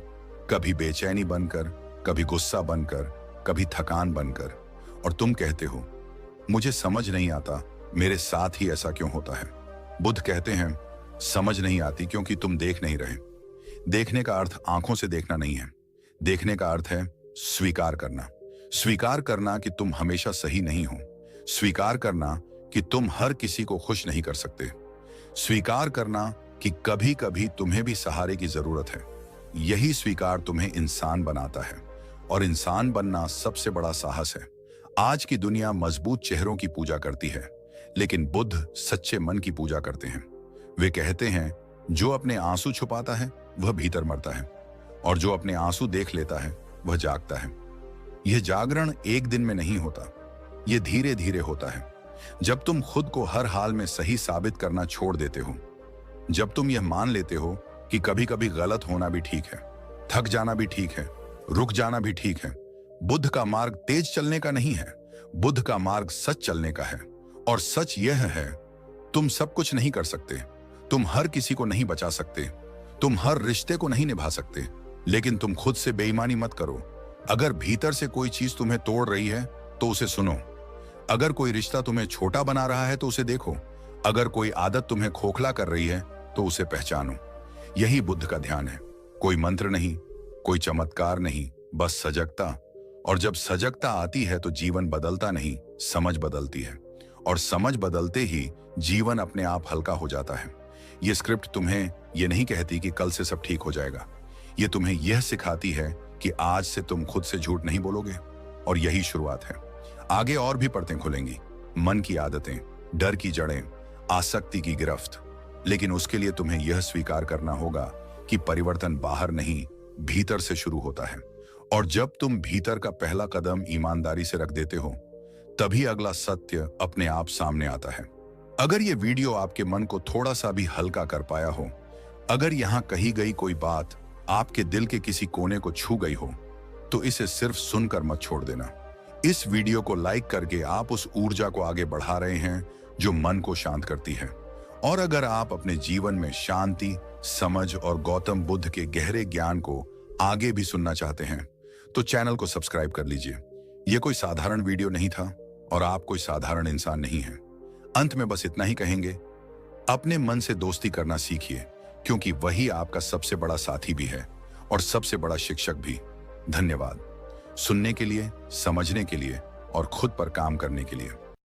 कभी बेचैनी बनकर, कभी गुस्सा बनकर, कभी थकान बनकर। और तुम कहते हो, मुझे समझ नहीं आता, मेरे साथ ही ऐसा क्यों होता है? बुद्ध कहते हैं, समझ नहीं आती क्योंकि तुम देख नहीं रहे। देखने का अर्थ आंखों से देखना नहीं है। देखने का अर्थ है स्वीकार करना। स्वीकार करना कि तुम हमेशा सही नहीं हो। स्वीकार करना कि तुम हर किसी को खुश नहीं कर सकते। स्वीकार करना कि कभी कभी तुम्हें भी सहारे की जरूरत है। यही स्वीकार तुम्हें इंसान बनाता है, और इंसान बनना सबसे बड़ा साहस है। आज की दुनिया मजबूत चेहरों की पूजा करती है, लेकिन बुद्ध सच्चे मन की पूजा करते हैं। वे कहते हैं, जो अपने आंसू छुपाता है वह भीतर मरता है, और जो अपने आंसू देख लेता है वह जागता है। यह जागरण एक दिन में नहीं होता, यह धीरे धीरे होता है। जब तुम खुद को हर हाल में सही साबित करना छोड़ देते हो, जब तुम यह मान लेते हो कि कभी कभी गलत होना भी ठीक है, थक जाना भी ठीक है, रुक जाना भी ठीक है। बुद्ध का मार्ग तेज चलने का नहीं है, बुद्ध का मार्ग सच चलने का है। और सच यह है, तुम सब कुछ नहीं कर सकते, तुम हर किसी को नहीं बचा सकते, तुम हर रिश्ते को नहीं निभा सकते, लेकिन तुम खुद से बेईमानी मत करो। अगर भीतर से कोई चीज तुम्हें तोड़ रही है तो उसे सुनो। अगर कोई रिश्ता तुम्हें छोटा बना रहा है तो उसे देखो। अगर कोई आदत तुम्हें खोखला कर रही है तो उसे पहचानो। यही बुद्ध का ध्यान है। कोई मंत्र नहीं, कोई चमत्कार नहीं, बस सजगता। और जब सजगता आती है तो जीवन बदलता नहीं, समझ बदलती है, और समझ बदलते ही जीवन अपने आप हल्का हो जाता है। ये स्क्रिप्ट तुम्हें यह नहीं कहती कि कल से सब ठीक हो जाएगा। ये तुम्हें यह सिखाती है कि आज से तुम खुद से झूठ नहीं बोलोगे, और यही शुरुआत है। आगे और भी परतें खुलेंगी, मन की आदतें, डर की जड़ें, आसक्ति की गिरफ्त। लेकिन उसके लिए तुम्हें यह स्वीकार करना होगा कि परिवर्तन बाहर नहीं, भीतर से शुरू होता है। और जब तुम भीतर का पहला कदम ईमानदारी से रख देते हो, तभी अगला सत्य अपने आप सामने आता है। अगर ये वीडियो आपके मन को थोड़ा सा भी हल्का कर पाया हो, अगर यहां कही गई कोई बात आपके दिल के किसी कोने को छू गई हो, तो इसे सिर्फ सुनकर मत छोड़ देना। इस वीडियो को लाइक करके आप उस ऊर्जा को आगे बढ़ा रहे हैं जो मन को शांत करती है। और अगर आप अपने जीवन में शांति, समझ और गौतम बुद्ध के गहरे ज्ञान को आगे भी सुनना चाहते हैं, तो चैनल को सब्सक्राइब कर लीजिए। यह कोई साधारण वीडियो नहीं था, और आप कोई साधारण इंसान नहीं हैं। अंत में बस इतना ही कहेंगे, अपने मन से दोस्ती करना सीखिए, क्योंकि वही आपका सबसे बड़ा साथी भी है और सबसे बड़ा शिक्षक भी। धन्यवाद सुनने के लिए, समझने के लिए और खुद पर काम करने के लिए।